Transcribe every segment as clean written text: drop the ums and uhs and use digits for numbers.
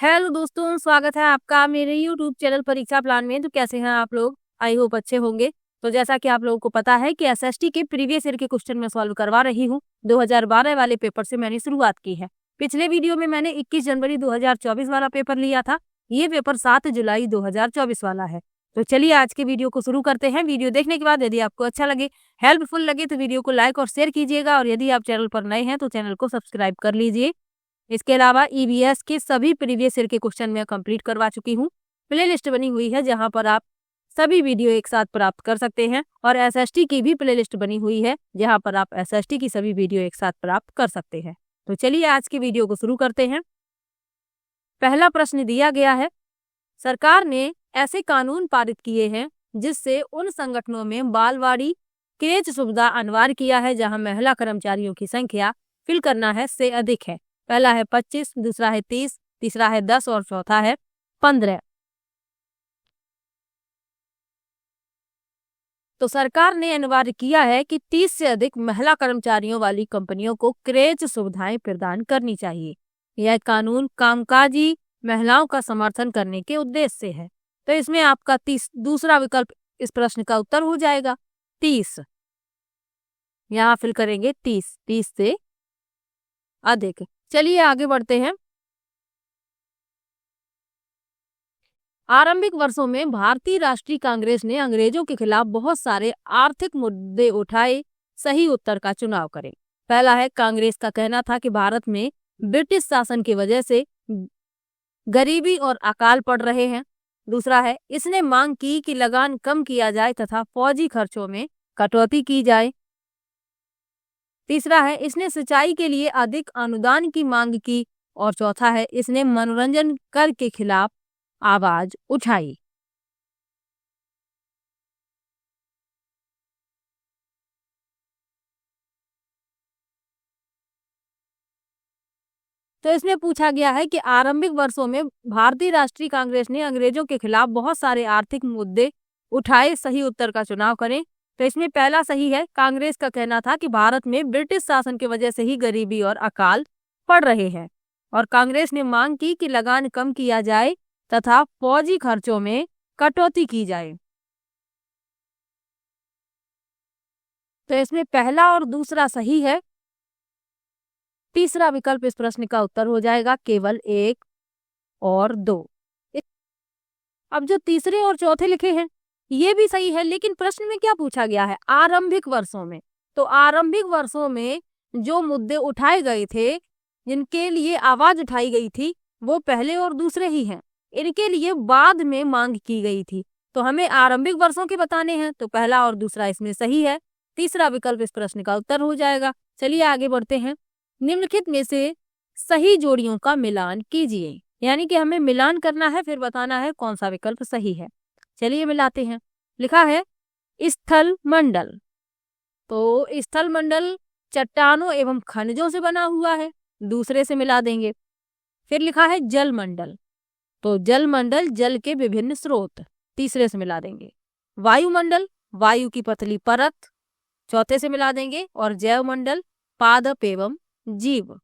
Hello दोस्तों, स्वागत है आपका मेरे यूट्यूब चैनल परीक्षा प्लान में। तो कैसे हैं आप लोग? आई होप अच्छे होंगे। तो जैसा कि आप लोगों को पता है कि एसएसटी के प्रीवियस ईयर के क्वेश्चन मैं सॉल्व करवा रही हूं। 2012 वाले पेपर से मैंने शुरुआत की है। पिछले वीडियो में मैंने 21 जनवरी 2024 वाला पेपर लिया था। ये पेपर 7 जुलाई 2024 वाला है। तो चलिए आज के वीडियो को शुरू करते हैं। वीडियो देखने के बाद यदि आपको अच्छा लगे, हेल्पफुल लगे तो वीडियो को लाइक और शेयर कीजिएगा, और यदि आप चैनल पर नए हैं तो चैनल को सब्सक्राइब कर लीजिए। इसके अलावा ईवीएस के सभी प्रीवियस ईयर के क्वेश्चन मैं कंप्लीट करवा चुकी हूँ। प्ले लिस्ट बनी हुई है जहां पर आप सभी वीडियो एक साथ प्राप्त कर सकते हैं, और एसएसटी की भी प्ले लिस्ट बनी हुई है जहां पर आप एसएसटी की सभी वीडियो एक साथ प्राप्त कर सकते हैं। तो चलिए आज की वीडियो को शुरू करते हैं। पहला प्रश्न दिया गया है, सरकार ने ऐसे कानून पारित किए हैं जिससे उन संगठनों में बालवाड़ी क्रेच सुविधा अनिवार्य किया है जहां महिला कर्मचारियों की संख्या फिल करना है से अधिक है। पहला है 25, दूसरा है 30, तीसरा है 10 और चौथा है 15। तो सरकार ने अनिवार्य किया है कि 30 से अधिक महिला कर्मचारियों वाली कंपनियों को क्रेच सुविधाएं प्रदान करनी चाहिए। यह कानून कामकाजी महिलाओं का समर्थन करने के उद्देश्य से है। तो इसमें आपका 30 दूसरा विकल्प इस प्रश्न का उत्तर हो जाएगा। 30 यहाँ फिल करेंगे, 30 से अधिक। चलिए आगे बढ़ते हैं। आरंभिक वर्षों में भारतीय राष्ट्रीय कांग्रेस ने अंग्रेजों के खिलाफ बहुत सारे आर्थिक मुद्दे उठाए। सही उत्तर का चुनाव करें। पहला है, कांग्रेस का कहना था कि भारत में ब्रिटिश शासन की वजह से गरीबी और अकाल पड़ रहे हैं। दूसरा है, इसने मांग की कि लगान कम किया जाए तथा फौजी खर्चों में कटौती की जाए। तीसरा है, इसने सिंचाई के लिए अधिक अनुदान की मांग की। और चौथा है, इसने मनोरंजन कर के खिलाफ आवाज उठाई। तो इसमें पूछा गया है कि आरंभिक वर्षों में भारतीय राष्ट्रीय कांग्रेस ने अंग्रेजों के खिलाफ बहुत सारे आर्थिक मुद्दे उठाए। सही उत्तर का चुनाव करें। तो इसमें पहला सही है, कांग्रेस का कहना था कि भारत में ब्रिटिश शासन की वजह से ही गरीबी और अकाल पड़ रहे हैं, और कांग्रेस ने मांग की कि लगान कम किया जाए तथा फौजी खर्चों में कटौती की जाए। तो इसमें पहला और दूसरा सही है। तीसरा विकल्प इस प्रश्न का उत्तर हो जाएगा, केवल 1 और 2। अब जो तीसरे और चौथे लिखे हैं ये भी सही है, लेकिन प्रश्न में क्या पूछा गया है? आरंभिक वर्षों में। तो आरंभिक वर्षों में जो मुद्दे उठाए गए थे, जिनके लिए आवाज उठाई गई थी, वो पहले और दूसरे ही हैं। इनके लिए बाद में मांग की गई थी। तो हमें आरंभिक वर्षों के बताने हैं, तो पहला और दूसरा इसमें सही है। तीसरा विकल्प इस प्रश्न का उत्तर हो जाएगा। चलिए आगे बढ़ते हैं। निम्नलिखित में से सही जोड़ियों का मिलान कीजिए। यानी कि हमें मिलान करना है, फिर बताना है कौन सा विकल्प सही है। चलिए मिलाते हैं। लिखा है स्थल मंडल। तो स्थल मंडल चट्टानों एवं खनिजों से बना हुआ है, दूसरे से मिला देंगे। फिर लिखा है जल मंडल। तो जल मंडल जल के विभिन्न स्रोत, तीसरे से मिला देंगे। वायुमंडल वायु की पतली परत, चौथे से मिला देंगे। और जैव मंडल पादप एवं जीव।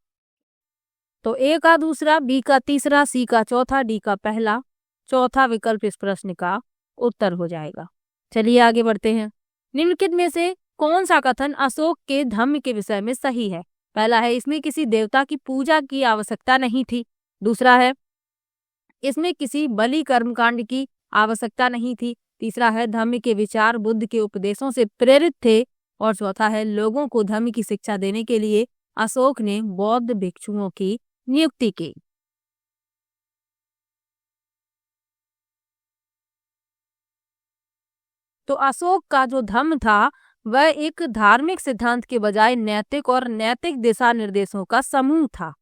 तो ए का दूसरा, बी का तीसरा, सी का चौथा, डी का पहला, चौथा विकल्प इस प्रश्न का उत्तर हो जाएगा। चलिए आगे बढ़ते हैं। निम्नलिखित में से कौन सा कथन अशोक के धम्म के विषय में सही है? पहला है, इसमें किसी देवता की पूजा की आवश्यकता नहीं थी। दूसरा है, इसमें किसी बलि कर्मकांड की आवश्यकता नहीं थी। तीसरा है, धम्म के विचार बुद्ध के उपदेशों से प्रेरित थे। और चौथा है, लोगों को धम्म की शिक्षा देने के लिए अशोक ने बौद्ध भिक्षुओं की नियुक्ति की। तो अशोक का जो धम्म था वह एक धार्मिक सिद्धांत के बजाय नैतिक और नैतिक दिशा निर्देशों का समूह था।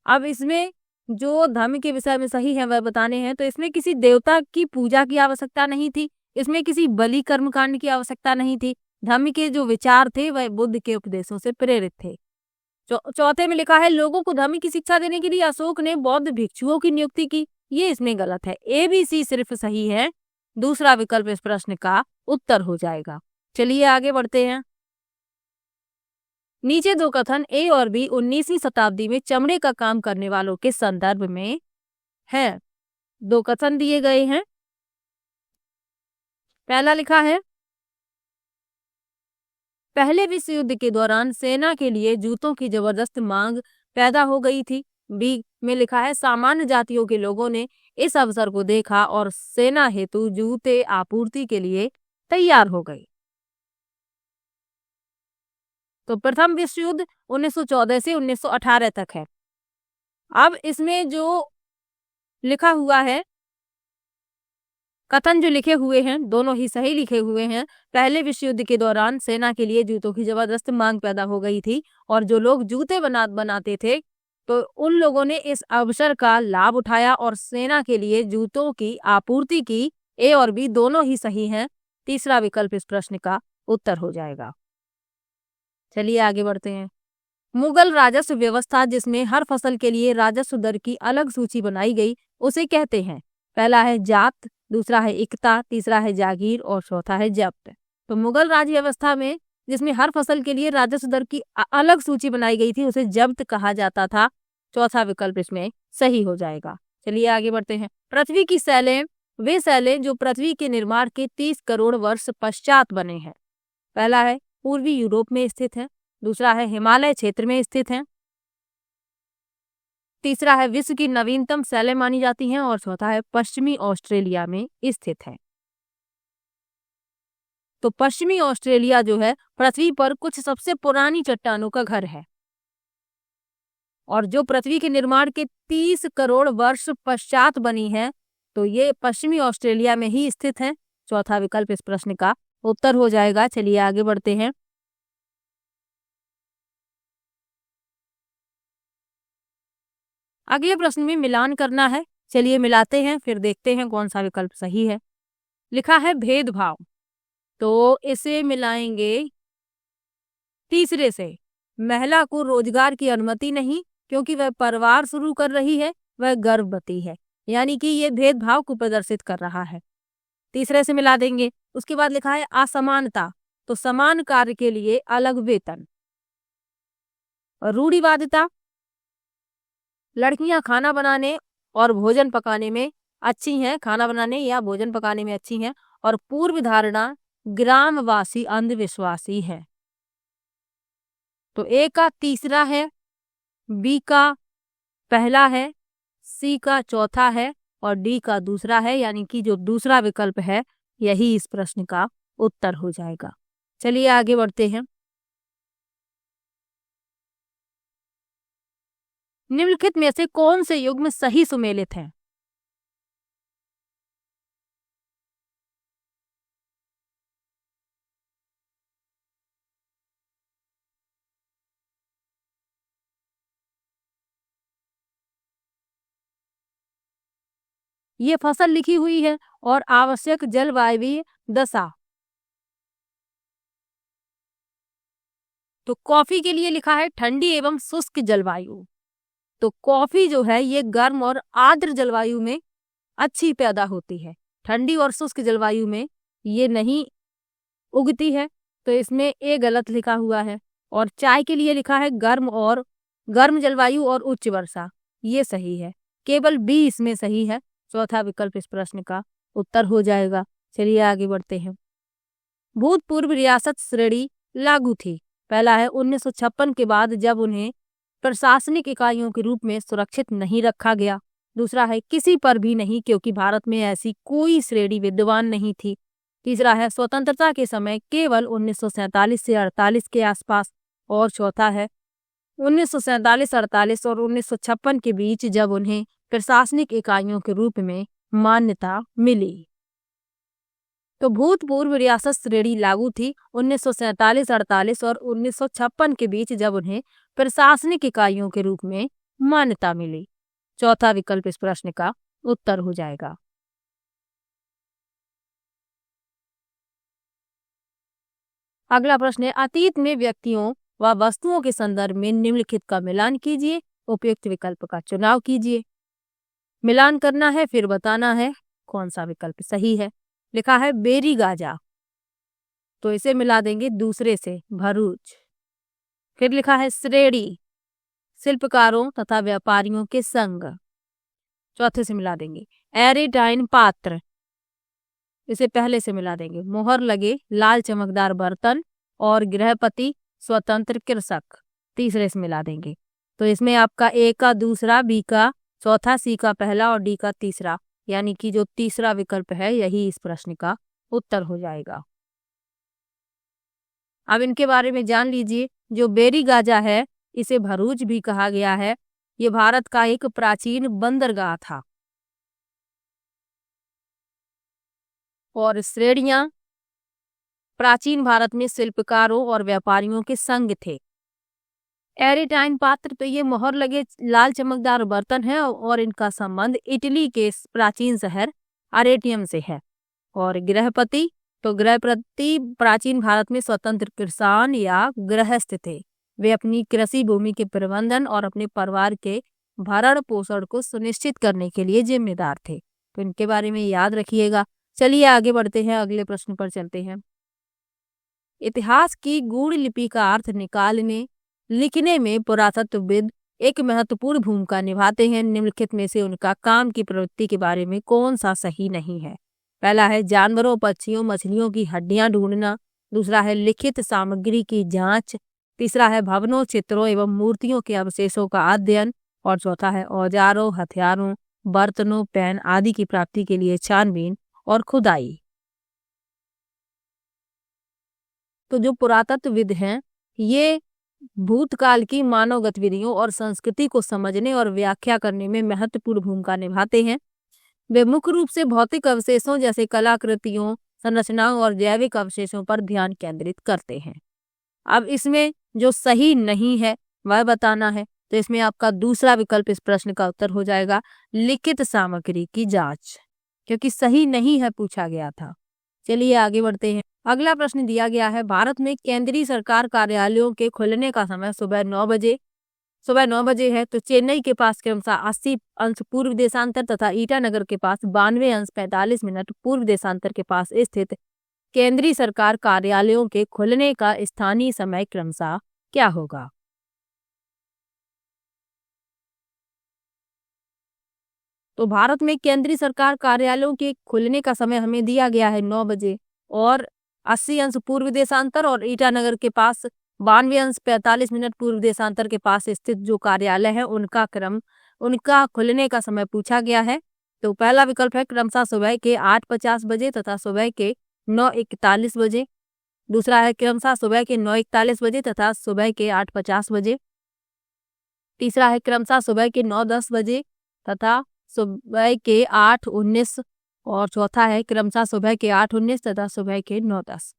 अब इसमें जो धर्म के विषय में सही है वह बताने हैं। तो इसमें किसी देवता की पूजा की आवश्यकता नहीं थी, इसमें किसी बलि कर्मकांड की आवश्यकता नहीं थी। धर्म के जो विचार थे वह बुद्ध के उपदेशों से प्रेरित थे। चौथे में लिखा है, लोगों को धर्म की शिक्षा देने के लिए अशोक ने बौद्ध भिक्षुओं की नियुक्ति की। ये इसमें गलत है। ए बी सी सिर्फ सही है, दूसरा विकल्प इस प्रश्न का उत्तर हो जाएगा। चलिए आगे बढ़ते हैं। नीचे दो कथन ए और बी 19वीं शताब्दी में चमड़े का काम करने वालों के संदर्भ में हैं। दो कथन दिए गए हैं। पहला लिखा है, पहले विश्व युद्ध के दौरान सेना के लिए जूतों की जबरदस्त मांग पैदा हो गई थी। बी में लिखा है, सामान्य जातियों के लोगों ने इस अवसर को देखा और सेना हेतु जूते आपूर्ति के लिए तैयार हो गई। तो प्रथम विश्व युद्ध 1914 से 1918 तक है। अब इसमें जो लिखा हुआ है, कथन जो लिखे हुए हैं दोनों ही सही लिखे हुए हैं। पहले विश्व युद्ध के दौरान सेना के लिए जूतों की जबरदस्त मांग पैदा हो गई थी और जो लोग जूते बनाते थे तो उन लोगों ने इस अवसर का लाभ उठाया और सेना के लिए जूतों की आपूर्ति की। ए और बी दोनों ही सही हैं। तीसरा विकल्प इस प्रश्न का उत्तर हो जाएगा। चलिए आगे बढ़ते हैं। मुगल राजस्व व्यवस्था जिसमें हर फसल के लिए राजस्व दर की अलग सूची बनाई गई उसे कहते हैं। पहला है जात, दूसरा है इक्ता, तीसरा है जागीर और चौथा है जब्त। तो मुगल राज व्यवस्था में जिसमें हर फसल के लिए राजस्व दर की अलग सूची बनाई गई थी उसे जब्त कहा जाता था। चौथा विकल्प इसमें सही हो जाएगा। चलिए आगे बढ़ते हैं। पृथ्वी की सैलें वे सैलें जो पृथ्वी के निर्माण के 30 करोड़ वर्ष पश्चात बने हैं। पहला है पूर्वी यूरोप में स्थित है, दूसरा है हिमालय क्षेत्र में स्थित है, तीसरा है विश्व की नवीनतम सैलें मानी जाती हैं और चौथा है पश्चिमी ऑस्ट्रेलिया में स्थित है। तो पश्चिमी ऑस्ट्रेलिया जो है पृथ्वी पर कुछ सबसे पुरानी चट्टानों का घर है और जो पृथ्वी के निर्माण के 30 करोड़ वर्ष पश्चात बनी है तो ये पश्चिमी ऑस्ट्रेलिया में ही स्थित है। चौथा विकल्प इस प्रश्न का उत्तर हो जाएगा। चलिए आगे बढ़ते हैं। अगले प्रश्न में मिलान करना है। चलिए मिलाते हैं फिर देखते हैं कौन सा विकल्प सही है। लिखा है भेदभाव, तो इसे मिलाएंगे तीसरे से। महिला को रोजगार की अनुमति नहीं क्योंकि वह परिवार शुरू कर रही है, वह गर्भवती है, यानी कि ये भेदभाव को प्रदर्शित कर रहा है। तीसरे से मिला देंगे। उसके बाद लिखा है असमानता, तो समान कार्य के लिए अलग वेतन। रूढ़िवादिता, लड़कियां खाना बनाने और भोजन पकाने में अच्छी हैं, खाना बनाने या भोजन पकाने में अच्छी हैं। और पूर्व धारणा, ग्रामवासी अंधविश्वासी है। तो ए का तीसरा है, बी का पहला है, सी का चौथा है और डी का दूसरा है, यानी कि जो दूसरा विकल्प है यही इस प्रश्न का उत्तर हो जाएगा। चलिए आगे बढ़ते हैं। निम्नलिखित में से कौन से युग्म सही सुमेलित हैं? ये फसल लिखी हुई है और आवश्यक जलवायु दशा। तो कॉफी के लिए लिखा है ठंडी एवं शुष्क जलवायु। तो कॉफी जो है ये गर्म और आर्द्र जलवायु में अच्छी पैदा होती है, ठंडी और शुष्क जलवायु में ये नहीं उगती है। तो इसमें ए गलत लिखा हुआ है। और चाय के लिए लिखा है गर्म जलवायु और उच्च वर्षा, ये सही है। केवल बी इसमें सही है। चौथा विकल्प इस प्रश्न का उत्तर हो जाएगा। चलिए आगे बढ़ते हैं। भूतपूर्व रियासत श्रेणी लागू थी। पहला है 1956 के बाद जब उन्हें प्रशासनिक इकाइयों के रूप में सुरक्षित नहीं रखा गया। दूसरा है किसी पर भी नहीं क्योंकि भारत में ऐसी कोई श्रेणी विद्यमान नहीं थी। तीसरा है स्वतंत्रता के समय केवल 1947 से 48 के आसपास। और चौथा है 1947-48 और 1956 के बीच जब उन्हें प्रशासनिक इकाइयों के रूप में मान्यता मिली। तो भूतपूर्व रियासत श्रेणी लागू थी 1947-48 और 1956 के बीच जब उन्हें प्रशासनिक इकाइयों के रूप में मान्यता मिली। चौथा विकल्प इस प्रश्न का उत्तर हो जाएगा। अगला प्रश्न है अतीत में व्यक्तियों व वस्तुओं के संदर्भ में निम्नलिखित का मिलान कीजिए, उपयुक्त विकल्प का चुनाव कीजिए। मिलान करना है फिर बताना है कौन सा विकल्प सही है। लिखा है बेरी गाजा, तो इसे मिला देंगे दूसरे से, भरूच। फिर लिखा है श्रेणी, शिल्पकारों तथा व्यापारियों के संग। चौथे से मिला देंगे। एरिटाइन पात्र, इसे पहले से मिला देंगे। मोहर लगे लाल चमकदार बर्तन और गृहपति स्वतंत्र कृषक, तीसरे से मिला देंगे। तो इसमें आपका ए का दूसरा, बी का चौथा, सी का पहला और डी का तीसरा, यानी कि जो तीसरा विकल्प है यही इस प्रश्न का उत्तर हो जाएगा। अब इनके बारे में जान लीजिए। जो बेरी गाजा है इसे भरूच भी कहा गया है। ये भारत का एक प्राचीन बंदरगाह था और श्रेणियां प्राचीन भारत में शिल्पकारों और व्यापारियों के संग थे। एरिटाइन पात्र पे ये मोहर लगे लाल चमकदार बर्तन है और इनका संबंध इटली के प्राचीन शहर अरेटियम से है। और गृहपति, तो गृहपति प्राचीन भारत में स्वतंत्र किसान या गृहस्थ थे। वे अपनी कृषि भूमि के प्रबंधन और अपने परिवार के भरण पोषण को सुनिश्चित करने के लिए जिम्मेदार थे। तो इनके बारे में याद रखिएगा। चलिए आगे बढ़ते हैं, अगले प्रश्न पर चलते हैं। इतिहास की गूढ़ लिपि का अर्थ निकालने लिखने में पुरातत्वविद एक महत्वपूर्ण भूमिका निभाते हैं। निम्नलिखित में से उनका काम की प्रवृत्ति के बारे में कौन सा सही नहीं है? पहला है जानवरों, पक्षियों, मछलियों की हड्डियां ढूंढना। दूसरा है लिखित सामग्री की जांच। तीसरा है भवनों, चित्रों एवं मूर्तियों के अवशेषों का अध्ययन। और चौथा है औजारों, हथियारों, बर्तनों, पेन आदि की प्राप्ति के लिए छानबीन और खुदाई। तो जो पुरातत्वविद हैं ये भूतकाल की मानव गतिविधियों और संस्कृति को समझने और व्याख्या करने में महत्वपूर्ण भूमिका निभाते हैं। वे मुख्य रूप से भौतिक अवशेषों जैसे कलाकृतियों, संरचनाओं और जैविक अवशेषों पर ध्यान केंद्रित करते हैं। अब इसमें जो सही नहीं है वह बताना है। तो इसमें आपका दूसरा विकल्प इस प्रश्न का उत्तर हो जाएगा, लिखित सामग्री की जांच, क्योंकि सही नहीं है पूछा गया था। चलिए आगे बढ़ते हैं। अगला प्रश्न दिया गया है, भारत में केंद्रीय सरकार कार्यालयों के खुलने का समय सुबह 9 बजे है। तो चेन्नई के पास क्रमशः 80 अंश पूर्व देशांतर तथा ईटानगर के पास 92 अंश 45 मिनट पूर्व देशांतर के पास स्थित केंद्रीय सरकार कार्यालयों के खुलने का स्थानीय समय क्रमशः क्या होगा? तो भारत में केंद्रीय सरकार कार्यालयों के खुलने का समय हमें दिया गया है 9 बजे और 80 अंश पूर्व देशांतर और ईटानगर के पास 92 अंश 45 मिनट पूर्व देशांतर के पास स्थित जो कार्यालय है उनका खुलने का समय पूछा गया है। तो पहला विकल्प है क्रमशः सुबह के 8:50 बजे तथा सुबह के 9:41 बजे। दूसरा है क्रमशः सुबह के 9:41 बजे तथा सुबह के 8:50 बजे। तीसरा है क्रमशः सुबह के 9:10 बजे तथा सुबह के 8:19 और चौथा है क्रमशः सुबह के 8:19 तथा सुबह के 9:10।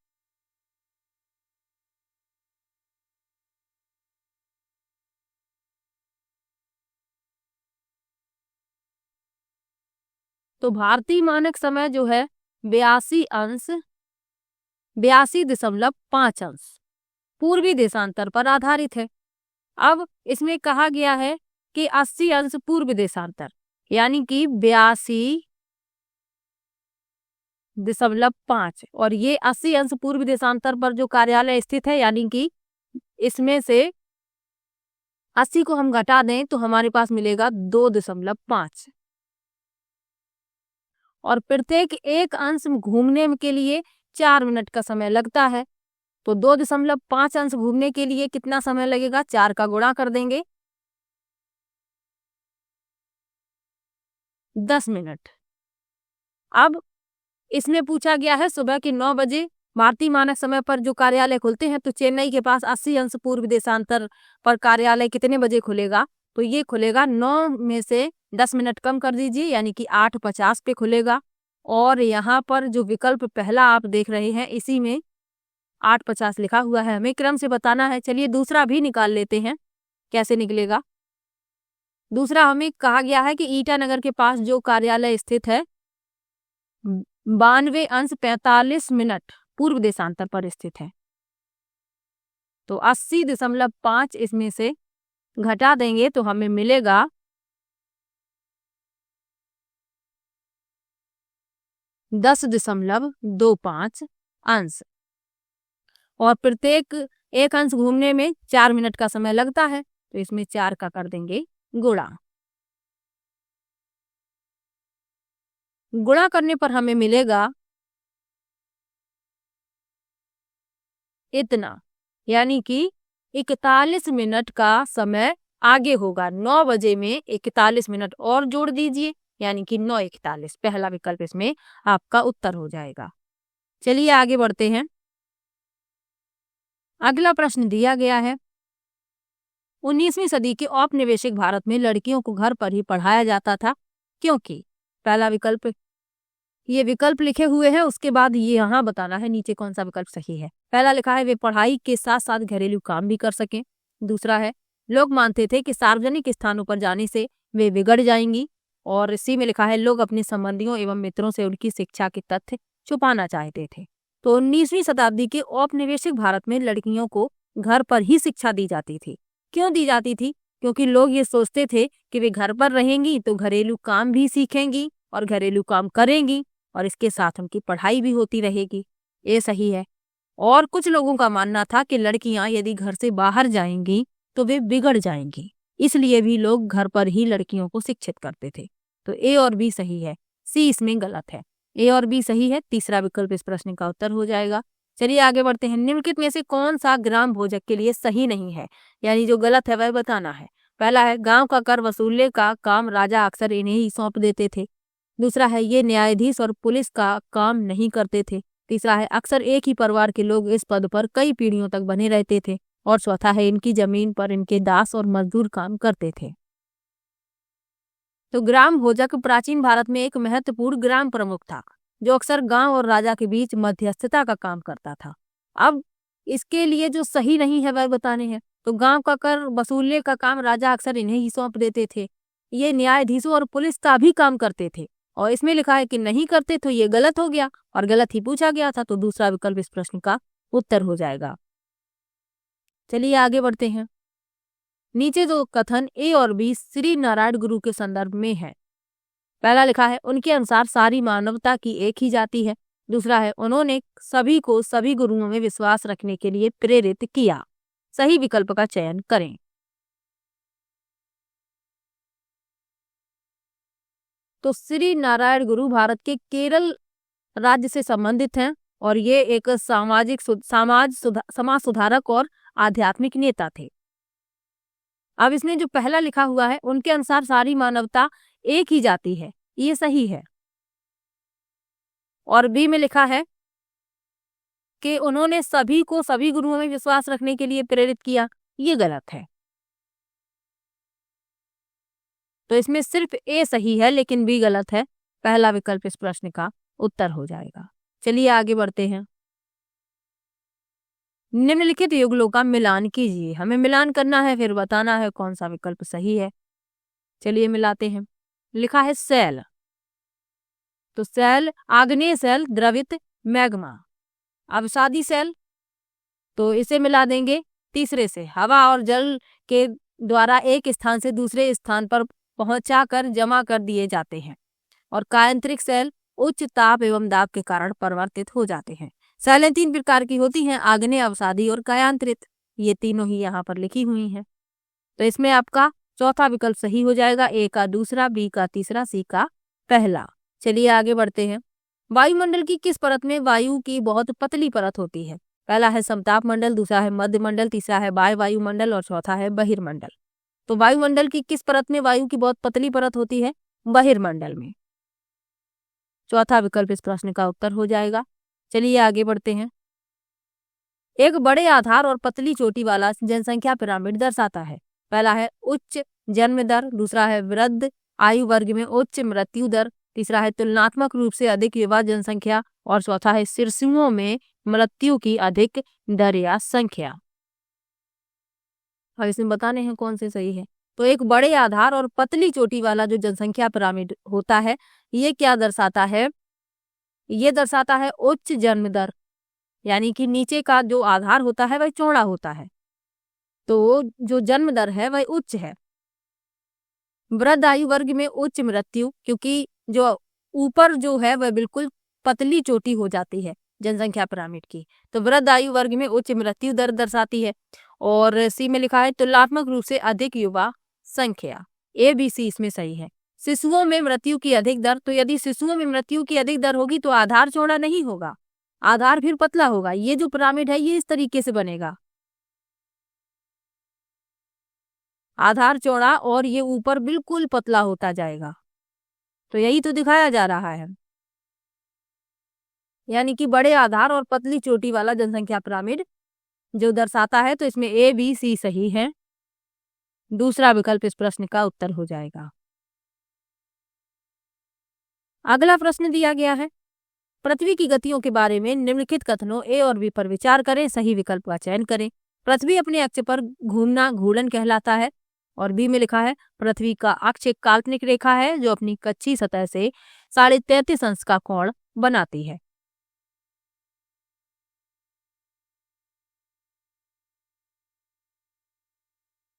तो भारतीय मानक समय जो है 82.5 अंश पूर्वी देशांतर पर आधारित है। अब इसमें कहा गया है कि 80 अंश पूर्व देशांतर यानी कि 82.5 और ये 80 अंश पूर्व देशांतर पर जो कार्यालय स्थित है यानी कि इसमें से 80 को हम घटा दें तो हमारे पास मिलेगा 2.5 और प्रत्येक एक अंश घूमने के लिए 4 मिनट का समय लगता है। तो 2.5 अंश घूमने के लिए कितना समय लगेगा? 4 का गुणा कर देंगे 10 मिनट। अब इसमें पूछा गया है सुबह के 9 बजे भारतीय मानक समय पर जो कार्यालय खुलते हैं। तो चेन्नई के पास 80 अंश पूर्व देशांतर पर कार्यालय कितने बजे खुलेगा? तो ये खुलेगा 9 में से 10 मिनट कम कर दीजिए यानी कि 8:50 पे खुलेगा। और यहाँ पर जो विकल्प पहला आप देख रहे हैं इसी में 8:50 लिखा हुआ है, हमें क्रम से बताना है। चलिए दूसरा भी निकाल लेते हैं कैसे निकलेगा। दूसरा हमें कहा गया है कि ईटानगर के पास जो कार्यालय स्थित है 92 अंश 45 मिनट पूर्व देशांतर पर स्थित है। तो 80.5 इसमें से घटा देंगे तो हमें मिलेगा 10.25 अंश और प्रत्येक एक अंश घूमने में 4 मिनट का समय लगता है। तो इसमें 4 का कर देंगे गुणा। गुणा करने पर हमें मिलेगा इतना, यानी कि 41 मिनट का समय आगे होगा। 9 बजे में 41 मिनट और जोड़ दीजिए, यानी कि 9:41। पहला विकल्प इसमें आपका उत्तर हो जाएगा। चलिए आगे बढ़ते हैं। अगला प्रश्न दिया गया है, 19वीं सदी के औपनिवेशिक भारत में लड़कियों को घर पर ही पढ़ाया जाता था, क्योंकि पहला विकल्प, ये विकल्प लिखे हुए हैं, उसके बाद ये यहाँ बताना है नीचे कौन सा विकल्प सही है। पहला लिखा है वे पढ़ाई के साथ साथ घरेलू काम भी कर सकें। दूसरा है लोग मानते थे कि सार्वजनिक स्थानों पर जाने से वे बिगड़ जाएंगी। और इसी में लिखा है लोग अपने संबंधियों एवं मित्रों से उनकी शिक्षा के तथ्य छुपाना चाहते थे। तो 19वीं शताब्दी के औपनिवेशिक भारत में लड़कियों को घर पर ही शिक्षा दी जाती थी। क्यों दी जाती थी? क्योंकि लोग ये सोचते थे कि वे घर पर रहेंगी तो घरेलू काम भी सीखेंगी और घरेलू काम करेंगी और इसके साथ उनकी पढ़ाई भी होती रहेगी। ये सही है। और कुछ लोगों का मानना था कि लड़कियां यदि घर से बाहर जाएंगी तो वे बिगड़ जाएंगी, इसलिए भी लोग घर पर ही लड़कियों को शिक्षित करते थे। तो ए और बी सही है, सी इसमें गलत है। ए और बी सही है, तीसरा विकल्प इस प्रश्न का उत्तर हो जाएगा। चलिए आगे बढ़ते हैं। निम्नलिखित में से कौन सा ग्राम भोजक के लिए सही नहीं है, यानी जो गलत है वह बताना है। पहला है गांव का कर वसूलने का काम राजा अक्सर इन्हें ही सौंप देते थे। दूसरा है ये न्यायाधीश और पुलिस का काम नहीं करते थे। तीसरा है अक्सर एक ही परिवार के लोग इस पद पर कई पीढ़ियों तक बने रहते थे। और चौथा है इनकी जमीन पर इनके दास और मजदूर काम करते थे। तो ग्राम भोजक प्राचीन भारत में एक महत्वपूर्ण ग्राम प्रमुख था, जो अक्सर गांव और राजा के बीच मध्यस्थता का काम करता था। अब इसके लिए जो सही नहीं है वह बताने हैं। तो गांव का कर वसूलने का काम राजा अक्सर इन्हें ही सौंप देते थे। ये न्यायाधीशों और पुलिस का भी काम करते थे, और इसमें लिखा है कि नहीं करते, तो ये गलत हो गया और गलत ही पूछा गया था, तो दूसरा विकल्प इस प्रश्न का उत्तर हो जाएगा। चलिए आगे बढ़ते हैं। नीचे जो कथन ए और बी श्री नारायण गुरु के संदर्भ में है। पहला लिखा है उनके अनुसार सारी मानवता की एक ही जाति है। दूसरा है उन्होंने सभी को सभी गुरुओं में विश्वास रखने के लिए प्रेरित किया। सही विकल्प का चयन करें। तो श्री नारायण गुरु भारत के केरल राज्य से संबंधित हैं और ये एक समाज सुधारक और आध्यात्मिक नेता थे। अब इसने जो पहला लिखा हुआ है उनके अनुसार सारी मानवता एक ही जाति है, ये सही है। और बी में लिखा है कि उन्होंने सभी को सभी गुरुओं में विश्वास रखने के लिए प्रेरित किया, ये गलत है। तो इसमें सिर्फ ए सही है लेकिन बी गलत है। पहला विकल्प इस प्रश्न का उत्तर हो जाएगा। चलिए आगे बढ़ते हैं। निम्नलिखित युगलों का मिलान कीजिए। हमें मिलान करना है, फिर बताना है कौन सा विकल्प सही है। चलिए मिलाते हैं। लिखा है सेल, तो सेल आग्नेय सेल, द्रवित, मैग्मा। अवसादी सेल, तो इसे मिला देंगे तीसरे से, हवा और जल के द्वारा एक स्थान से दूसरे स्थान पर पहुंचाकर जमा कर दिए जाते हैं। और कायांतरिक सेल उच्च ताप एवं दाब के कारण परिवर्तित हो जाते हैं। सेलें 3 प्रकार की होती हैं, आग्नेय, अवसादी और कायांतरित। ये तीनों ही यहाँ पर लिखी हुई हैं। तो इसमें आपका चौथा विकल्प सही हो जाएगा, ए का दूसरा, बी का तीसरा, सी का पहला। चलिए आगे बढ़ते हैं। वायुमंडल की किस परत में वायु की बहुत पतली परत होती है? पहला है समताप मंडल, दूसरा है मध्य मंडल, तीसरा है वाय वायुमंडल और चौथा है बहिर्मंडल। तो वायुमंडल की किस परत में वायु की बहुत पतली परत होती है? बहिर्मंडल में। चौथा विकल्प इस प्रश्न का उत्तर हो जाएगा। चलिए आगे बढ़ते हैं। एक बड़े आधार और पतली चोटी वाला जनसंख्या पिरामिड दर्शाता है। पहला है उच्च जन्म दर, दूसरा है वृद्ध आयु वर्ग में उच्च मृत्यु दर, तीसरा है तुलनात्मक रूप से अधिक युवा जनसंख्या और चौथा है शिशुओं में मृत्यु की अधिक दर या संख्या। अब इसमें बताने हैं कौन से सही है। तो एक बड़े आधार और पतली चोटी वाला जो जनसंख्या पिरामिड होता है, ये क्या दर्शाता है? ये दर्शाता है उच्च जन्म दर, यानी कि नीचे का जो आधार होता है वह चौड़ा होता है, तो जो जन्म दर है वह उच्च है। वृद्ध आयु वर्ग में उच्च मृत्यु, क्योंकि जो ऊपर जो है वह बिल्कुल पतली चोटी हो जाती है जनसंख्या पिरामिड की, तो वृद्ध आयु वर्ग में उच्च मृत्यु दर दर्शाती है। और सी में लिखा है तुलनात्मक रूप से अधिक युवा संख्या। ए बी सी इसमें सही है। शिशुओं में मृत्यु की अधिक दर, तो यदि शिशुओं में मृत्यु की अधिक दर होगी तो आधार चौड़ा नहीं होगा, आधार फिर पतला होगा। ये जो पिरामिड है ये इस तरीके से बनेगा, आधार चौड़ा और ये ऊपर बिल्कुल पतला होता जाएगा। तो यही तो दिखाया जा रहा है, यानी कि बड़े आधार और पतली चोटी वाला जनसंख्या पिरामिड जो दर्शाता है। तो इसमें ए बी सी सही है, दूसरा विकल्प इस प्रश्न का उत्तर हो जाएगा। अगला प्रश्न दिया गया है, पृथ्वी की गतियों के बारे में निम्नलिखित कथनों ए और बी पर विचार करें, सही विकल्प का चयन करें। पृथ्वी अपने अक्ष पर घूमना घूर्णन कहलाता है, और बी में लिखा है पृथ्वी का अक्ष एक काल्पनिक रेखा है जो अपनी कच्ची सतह से 33.5 अंश का कोण बनाती है।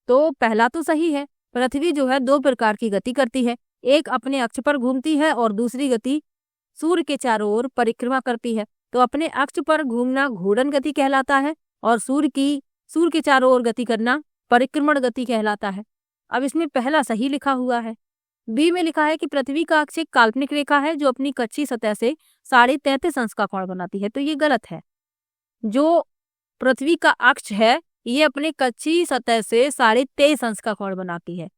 तो पहला तो सही है, पृथ्वी जो है दो प्रकार की गति करती है, एक अपने अक्ष पर घूमती है और दूसरी गति सूर्य के चारों ओर परिक्रमा करती है। तो अपने अक्ष पर घूमना घूर्णन गति कहलाता है और सूर्य के चारों ओर गति करना परिक्रमण गति कहलाता है। अब इसमें पहला सही लिखा हुआ है। बी में लिखा है कि पृथ्वी का अक्ष एक काल्पनिक रेखा है जो अपनी कच्ची सतह से 33.5 अंश का कोण बनाती है, तो ये गलत है। जो पृथ्वी का अक्ष है ये अपने कच्ची सतह से 23.5 अंश का कोण बनाती है,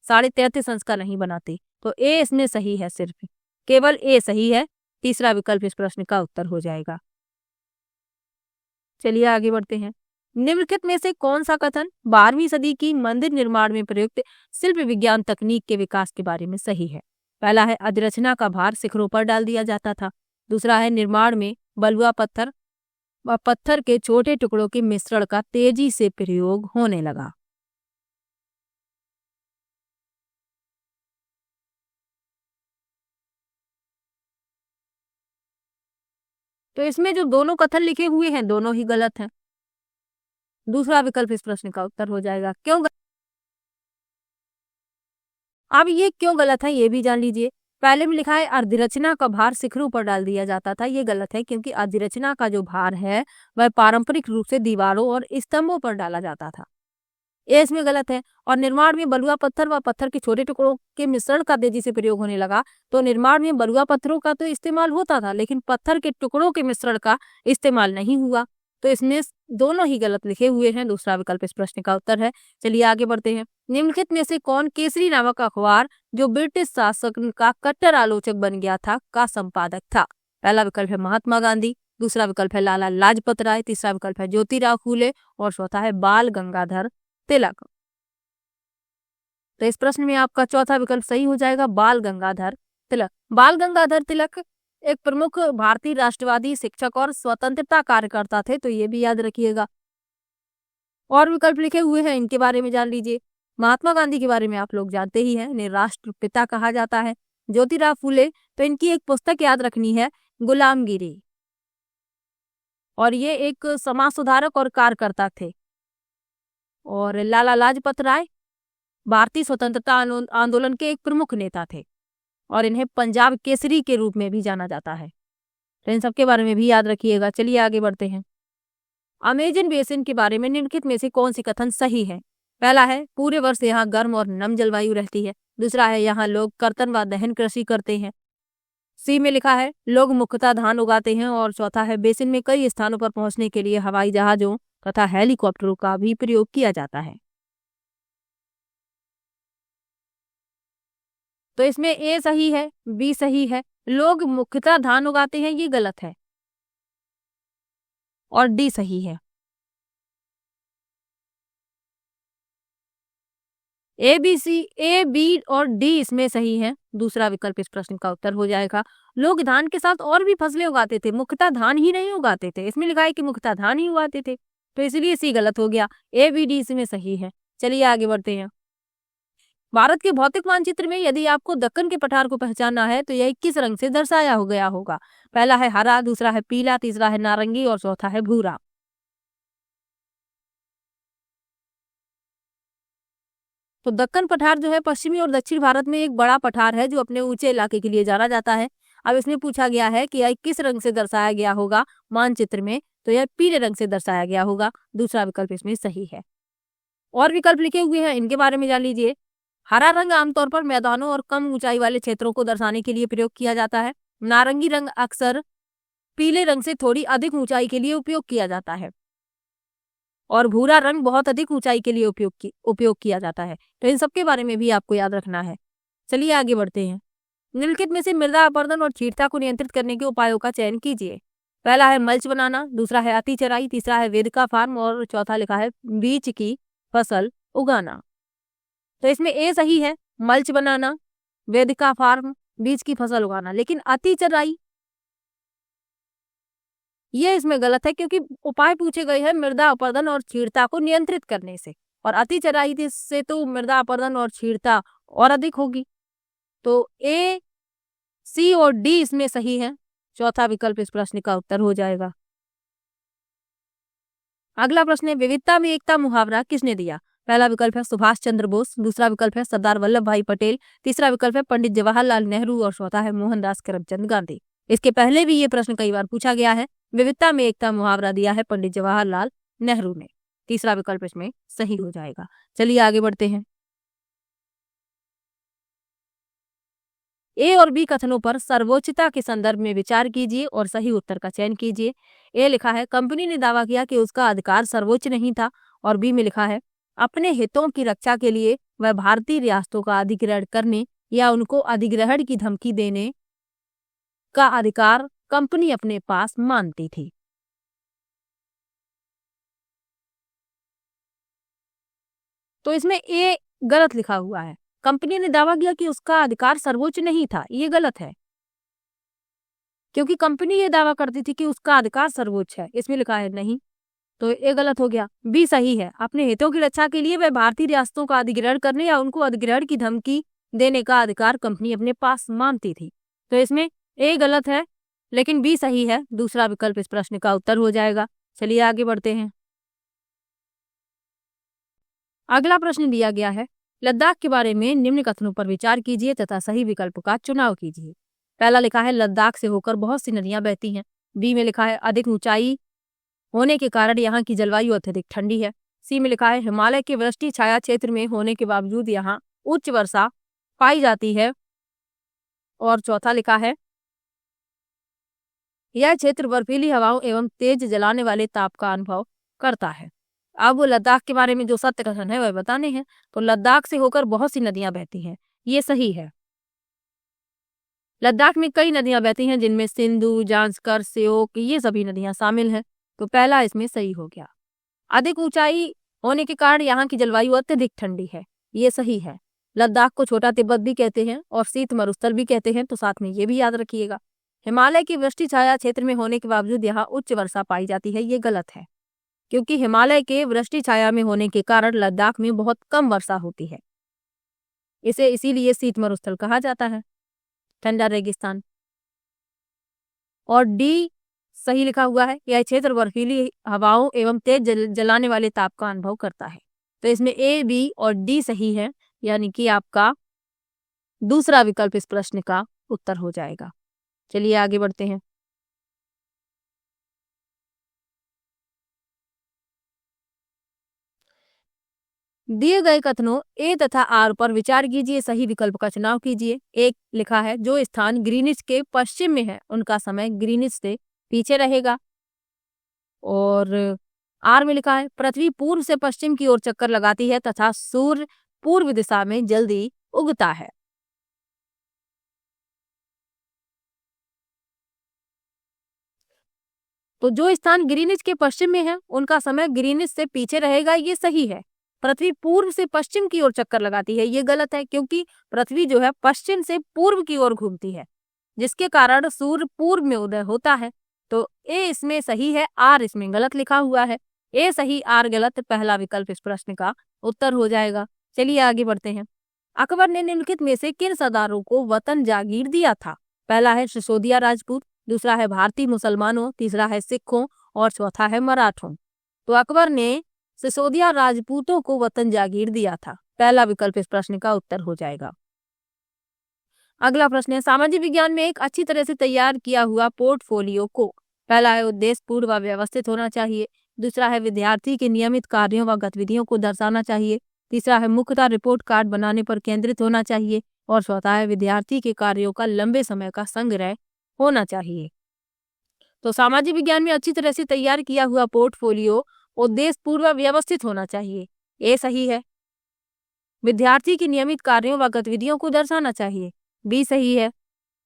33.5 अंश का नहीं बनाती। तो ए इसमें सही है, सिर्फ केवल ए सही है, तीसरा विकल्प इस प्रश्न का उत्तर हो जाएगा। चलिए आगे बढ़ते हैं। निम्नलिखित में से कौन सा कथन 12वीं सदी की मंदिर निर्माण में प्रयुक्त शिल्प विज्ञान तकनीक के विकास के बारे में सही है? पहला है अधिरचना का भार शिखरों पर डाल दिया जाता था, दूसरा है निर्माण में बलुआ पत्थर व पत्थर के छोटे टुकड़ों के मिश्रण का तेजी से प्रयोग होने लगा। तो इसमें जो दोनों कथन लिखे हुए हैं दोनों ही गलत हैं, दूसरा विकल्प इस प्रश्न का उत्तर हो जाएगा। क्यों अब ये क्यों गलत है ये भी जान लीजिए। पहले में लिखा है अधिरचना का भार शिखरों पर डाल दिया जाता था, ये गलत है क्योंकि अधिरचना का जो भार है वह पारंपरिक रूप से दीवारों और स्तंभों पर डाला जाता था, ये इसमें गलत है। और निर्माण में बलुआ पत्थर व पत्थर के छोटे टुकड़ों के मिश्रण का तेजी से प्रयोग होने लगा, तो निर्माण में बलुआ पत्थरों का तो इस्तेमाल होता था लेकिन पत्थर के टुकड़ों के मिश्रण का इस्तेमाल नहीं हुआ। तो इसमें दोनों ही गलत लिखे हुए हैं, दूसरा विकल्प इस प्रश्न का उत्तर है। चलिए आगे बढ़ते हैं। निम्नलिखित में से कौन केसरी नामक अखबार जो ब्रिटिश शासक का कट्टर आलोचक बन गया था का संपादक था? पहला विकल्प है महात्मा गांधी, दूसरा विकल्प है लाला लाजपत राय, तीसरा विकल्प है ज्योतिराव फूले और चौथा है बाल गंगाधर तिलक। तो इस प्रश्न में आपका चौथा विकल्प सही हो जाएगा, बाल गंगाधर तिलक। बाल गंगाधर तिलक एक प्रमुख भारतीय राष्ट्रवादी शिक्षक और स्वतंत्रता कार्यकर्ता थे, तो ये भी याद रखिएगा। और विकल्प लिखे हुए हैं, इनके बारे में जान लीजिए। महात्मा गांधी के बारे में आप लोग जानते ही हैं, इन्हें राष्ट्रपिता कहा जाता है। ज्योतिराव फूले तो इनकी एक पुस्तक याद रखनी है, गुलामगिरी, और ये एक समाज सुधारक और कार्यकर्ता थे। और लाला लाजपत राय भारतीय स्वतंत्रता आंदोलन के एक प्रमुख नेता थे और इन्हें पंजाब केसरी के रूप में भी जाना जाता है, तो इन सबके बारे में भी याद रखिएगा। चलिए आगे बढ़ते हैं। अमेजन बेसिन के बारे में निम्नलिखित में से कौन सी कथन सही है? पहला है पूरे वर्ष यहाँ गर्म और नम जलवायु रहती है, दूसरा है यहाँ लोग कर्तन व दहन कृषि करते हैं, सी में लिखा है लोग मुख्यतः धान उगाते हैं, और चौथा है बेसिन में कई स्थानों पर पहुंचने के लिए हवाई जहाजों तथा हेलीकॉप्टरों का भी प्रयोग किया जाता है। तो इसमें ए सही है, बी सही है, लोग मुख्यतः धान उगाते हैं ये गलत है, और डी सही है। ए बी और डी इसमें सही है, दूसरा विकल्प इस प्रश्न का उत्तर हो जाएगा। लोग धान के साथ और भी फसलें उगाते थे, मुख्यतः धान ही नहीं उगाते थे, इसमें लिखा है कि मुख्यतः धान ही उगाते थे, तो इसलिए सी गलत हो गया, ए बी डी इसमें सही है। चलिए आगे बढ़ते हैं। भारत के भौतिक मानचित्र में यदि आपको दक्कन के पठार को पहचानना है तो यह किस रंग से दर्शाया हो गया होगा? पहला है हरा, दूसरा है पीला, तीसरा है नारंगी और चौथा है भूरा। तो दक्कन पठार जो है पश्चिमी और दक्षिण भारत में एक बड़ा पठार है जो अपने ऊंचे इलाके के लिए जाना जाता है। अब इसमें पूछा गया है कि यह किस रंग से दर्शाया गया होगा मानचित्र में, तो यह पीले रंग से दर्शाया गया होगा, दूसरा विकल्प इसमें सही है। और विकल्प लिखे हुए हैं, इनके बारे में जान लीजिए। हरा रंग आमतौर पर मैदानों और कम ऊंचाई वाले क्षेत्रों को दर्शाने के लिए प्रयोग किया जाता है। नारंगी रंग अक्सर पीले रंग से थोड़ी अधिक ऊंचाई के लिए उपयोग किया जाता है और भूरा रंग बहुत अधिक ऊंचाई के लिए उपयोग किया जाता है। तो इन सब के बारे में भी आपको याद रखना है। चलिए आगे बढ़ते हैं। निम्नलिखित में से मृदा अपरदन और चीड़ता को नियंत्रित करने के उपायों का चयन कीजिए। पहला है मल्च बनाना, दूसरा है अति चराई, तीसरा है वेदिका फार्म और चौथा लिखा है बीज की फसल उगाना। तो इसमें ए सही है, मल्च बनाना, वेदिका फार्म, बीज की फसल उगाना। लेकिन अति चराई ये इसमें गलत है क्योंकि उपाय पूछे गए हैं मृदा अपरदन और चीड़ता को नियंत्रित करने से, और अति चराई से तो मृदा अपरदन और चीड़ता और अधिक होगी। तो ए, सी और डी इसमें सही है। चौथा विकल्प इस प्रश्न का उत्तर हो जाएगा। अगला प्रश्न है, विविधता में एकता मुहावरा किसने दिया? पहला विकल्प है सुभाष चंद्र बोस, दूसरा विकल्प है सरदार वल्लभ भाई पटेल, तीसरा विकल्प है पंडित जवाहरलाल नेहरू और चौथा है मोहनदास करमचंद गांधी। इसके पहले भी ये प्रश्न कई बार पूछा गया है। विविधता में एकता मुहावरा दिया है पंडित जवाहरलाल नेहरू ने। तीसरा विकल्प इसमें सही हो जाएगा। चलिए आगे बढ़ते हैं। ए और बी कथनों पर सर्वोच्चता के संदर्भ में विचार कीजिए और सही उत्तर का चयन कीजिए। ए लिखा है कंपनी ने दावा किया कि उसका अधिकार सर्वोच्च नहीं था, और बी में लिखा है अपने हितों की रक्षा के लिए वह भारतीय रियासतों का अधिग्रहण करने या उनको अधिग्रहण की धमकी देने का अधिकार कंपनी अपने पास मानती थी। तो इसमें ए गलत लिखा हुआ है। कंपनी ने दावा किया कि उसका अधिकार सर्वोच्च नहीं था, ये गलत है क्योंकि कंपनी ये दावा करती थी कि उसका अधिकार सर्वोच्च है। इसमें लिखा है नहीं, तो ये गलत हो गया। बी सही है, अपने हितों की रक्षा के लिए वह भारतीय रियासतों का अधिग्रहण करने या उनको अधिग्रहण की धमकी देने का अधिकार कंपनी अपने पास मानती थी। तो इसमें ए गलत है लेकिन बी सही है। दूसरा विकल्प इस प्रश्न का उत्तर हो जाएगा। चलिए आगे बढ़ते हैं। अगला प्रश्न दिया गया है, लद्दाख के बारे में निम्न कथनों पर विचार कीजिए तथा सही विकल्प का चुनाव कीजिए। पहला लिखा है लद्दाख से होकर बहुत सी नदियां बहती हैं। बी में लिखा है अधिक ऊंचाई होने के कारण यहाँ की जलवायु अत्यधिक ठंडी है। सी में लिखा है हिमालय के वृष्टि छाया क्षेत्र में होने के बावजूद यहाँ उच्च वर्षा पाई जाती है। और चौथा लिखा है यह क्षेत्र बर्फीली हवाओं एवं तेज जलाने वाले ताप का अनुभव करता है। अब लद्दाख के बारे में जो सत्य कथन है वह बताने हैं। तो लद्दाख से होकर बहुत सी नदियां बहती हैं, ये सही है। लद्दाख में कई नदियां बहती हैं जिनमें सिंधु, जांस्कर, श्योक ये सभी नदियां शामिल हैं। तो पहला इसमें सही हो गया। अधिक ऊंचाई होने के कारण यहाँ की जलवायु अत्यधिक ठंडी है, ये सही है। लद्दाख को छोटा तिब्बत भी कहते हैं और शीत मरुस्थल भी कहते हैं, तो साथ में ये भी याद रखिएगा। हिमालय की वृष्टि छाया क्षेत्र में होने के बावजूद यहाँ उच्च वर्षा पाई जाती है, ये गलत है क्योंकि हिमालय के वृष्टि छाया में होने के कारण लद्दाख में बहुत कम वर्षा होती है। इसे इसीलिए शीत मरुस्थल कहा जाता है, ठंडा रेगिस्तान। और डी सही लिखा हुआ है, यह क्षेत्र बर्फीली हवाओं एवं तेज जलाने वाले ताप का अनुभव करता है। तो इसमें ए, बी और डी सही है, यानी कि आपका दूसरा विकल्प इस प्रश्न का उत्तर हो जाएगा। चलिए आगे बढ़ते हैं। दिए गए कथनों ए तथा आर पर विचार कीजिए, सही विकल्प का चुनाव कीजिए। एक लिखा है जो स्थान ग्रीनिच के पश्चिम में है उनका समय ग्रीनिच से पीछे रहेगा। और आर में लिखा है पृथ्वी पूर्व से पश्चिम की ओर चक्कर लगाती है तथा सूर्य पूर्व दिशा में जल्दी उगता है। तो जो स्थान ग्रीनिच के पश्चिम में है उनका समय ग्रीनिच से पीछे रहेगा, ये सही है। पृथ्वी पूर्व से पश्चिम की ओर चक्कर लगाती है, ये गलत है क्योंकि पृथ्वी जो है पश्चिम से पूर्व की ओर घूमती है, जिसके कारण सूर्य पूर्व में उदय होता है। तो ए इसमें सही है, आर इसमें गलत लिखा हुआ है। ए सही, आर गलत, पहला विकल्प इस प्रश्न का उत्तर हो जाएगा। चलिए आगे बढ़ते हैं। अकबर ने निम्नलिखित में से किन सरदारों को वतन जागीर दिया था? पहला है सिसोदिया राजपूत, दूसरा है भारतीय मुसलमानों, तीसरा है सिखों और चौथा है मराठों। तो अकबर ने सिसोदिया राजपूतों को वतन जागीर दिया था, पहला विकल्प इस प्रश्न का उत्तर हो जाएगा। अगला प्रश्न है सामाजिक विज्ञान में एक अच्छी तरह से तैयार किया हुआ पोर्टफोलियो को, पहला है उद्देश्यपूर्ण व व्यवस्थित होना चाहिए, दूसरा है विद्यार्थी के नियमित कार्यों व गतिविधियों को दर्शाना चाहिए, तीसरा है मुख्यतः रिपोर्ट कार्ड बनाने पर केंद्रित होना चाहिए। और चौथा है विद्यार्थी के कार्यों का लंबे समय का संग्रह होना चाहिए। तो सामाजिक विज्ञान में अच्छी तरह से तैयार किया हुआ पोर्टफोलियो उद्देश्य पूर्व व्यवस्थित होना चाहिए। ए सही है। विद्यार्थी की नियमित कार्यों व गतिविधियों को दर्शाना चाहिए। बी सही है।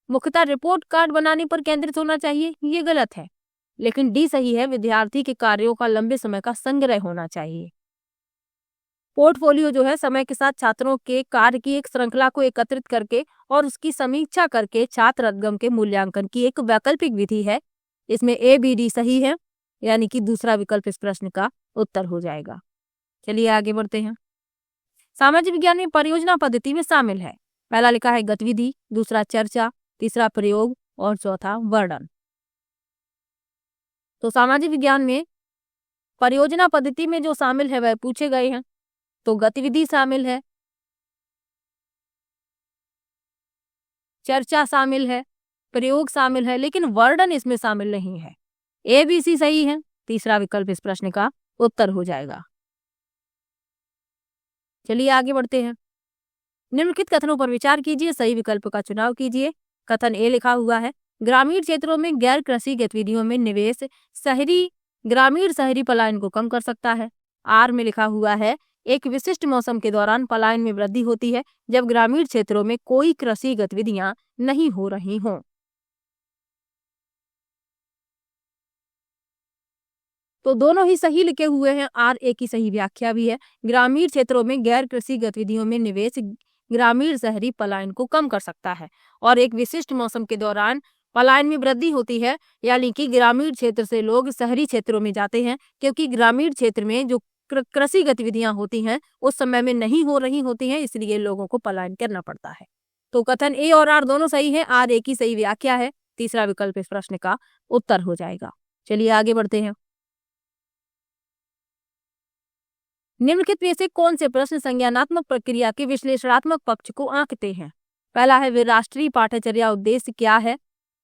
मुख्यतः रिपोर्ट कार्ड बनाने पर केंद्रित होना चाहिए, ये गलत है। लेकिन डी सही है, विद्यार्थी के कार्यों का लंबे समय का संग्रह होना चाहिए। पोर्टफोलियो जो है समय के साथ छात्रों के कार्य की एक श्रृंखला को एकत्रित करके और उसकी समीक्षा करके छात्र अधिगम के मूल्यांकन की एक वैकल्पिक विधि है। इसमें ए बी डी सही है, यानी कि दूसरा विकल्प इस प्रश्न का उत्तर हो जाएगा। चलिए आगे बढ़ते हैं। सामाजिक विज्ञान में परियोजना पद्धति में शामिल है। पहला लिखा है गतिविधि, दूसरा चर्चा, तीसरा प्रयोग और चौथा वर्णन। तो सामाजिक विज्ञान में परियोजना पद्धति में जो शामिल है वह पूछे गए हैं। तो गतिविधि शामिल है, चर्चा शामिल है, प्रयोग शामिल है, लेकिन वर्णन इसमें शामिल नहीं है। ए बी सी सही है, तीसरा विकल्प इस प्रश्न का उत्तर हो जाएगा। चलिए आगे बढ़ते हैं। निम्नलिखित कथनों पर विचार कीजिए, सही विकल्प का चुनाव कीजिए। कथन ए लिखा हुआ है, ग्रामीण क्षेत्रों में गैर कृषि गतिविधियों में निवेश ग्रामीण शहरी पलायन को कम कर सकता है। आर में लिखा हुआ है, एक विशिष्ट मौसम के दौरान पलायन में वृद्धि होती है जब ग्रामीण क्षेत्रों में कोई कृषि गतिविधियां नहीं हो रही हों। तो दोनों ही सही लिखे हुए हैं। आर ए की सही व्याख्या भी है। ग्रामीण क्षेत्रों में गैर कृषि गतिविधियों में निवेश ग्रामीण शहरी पलायन को कम कर सकता है और एक विशिष्ट मौसम के दौरान पलायन में वृद्धि होती है, यानी कि ग्रामीण क्षेत्र से लोग शहरी क्षेत्रों में जाते हैं क्योंकि ग्रामीण क्षेत्र में जो कृषि गतिविधियां होती हैं उस समय में नहीं हो रही होती हैं, इसलिए लोगों को पलायन करना पड़ता है। तो कथन ए और आर दोनों सही है। आर ए की सही व्याख्या है, तीसरा विकल्प इस प्रश्न का उत्तर हो जाएगा। चलिए आगे बढ़ते हैं। निम्नलिखित में से कौन से प्रश्न संज्ञानात्मक प्रक्रिया के विश्लेषणात्मक पक्ष को आंकते हैं? पहला है, वे राष्ट्रीय पाठ्यचर्या उद्देश्य क्या है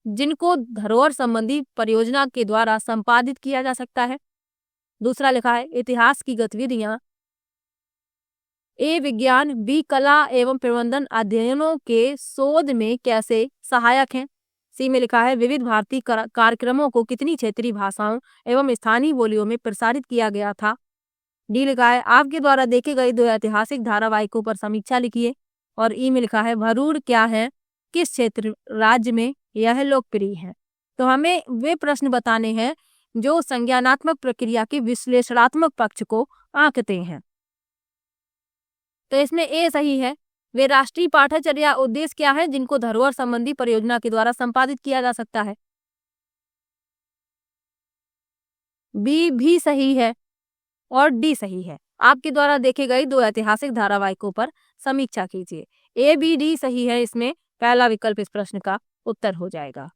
जिनको धरोहर संबंधी परियोजना के द्वारा संपादित किया जा सकता है। दूसरा लिखा है, इतिहास की गतिविधियां ए विज्ञान, बी कला एवं प्रबंधन अध्ययनों के शोध में कैसे सहायक हैं। सी में लिखा है, विविध भारतीय कार्यक्रमों को कितनी क्षेत्रीय भाषाओं एवं स्थानीय बोलियों में प्रसारित किया गया था। डी लिखा है, आपके द्वारा देखे गए 2 ऐतिहासिक धारावाहिकों पर समीक्षा लिखिए। और ई में लिखा है, भरूड़ क्या है, किस क्षेत्र राज्य में यह लोकप्रिय है। तो हमें वे प्रश्न बताने हैं जो संज्ञानात्मक प्रक्रिया के विश्लेषणात्मक पक्ष को आंकते हैं। तो इसमें ए सही है, वे राष्ट्रीय पाठ्यचर्या उद्देश्य क्या है जिनको धरोहर संबंधी परियोजना के द्वारा संपादित किया जा सकता है। बी भी सही है और डी सही है, आपके द्वारा देखे गए 2 ऐतिहासिक धारावाहिकों पर समीक्षा कीजिए। ए बी डी सही है, इसमें पहला विकल्प इस प्रश्न का उत्तर हो जाएगा।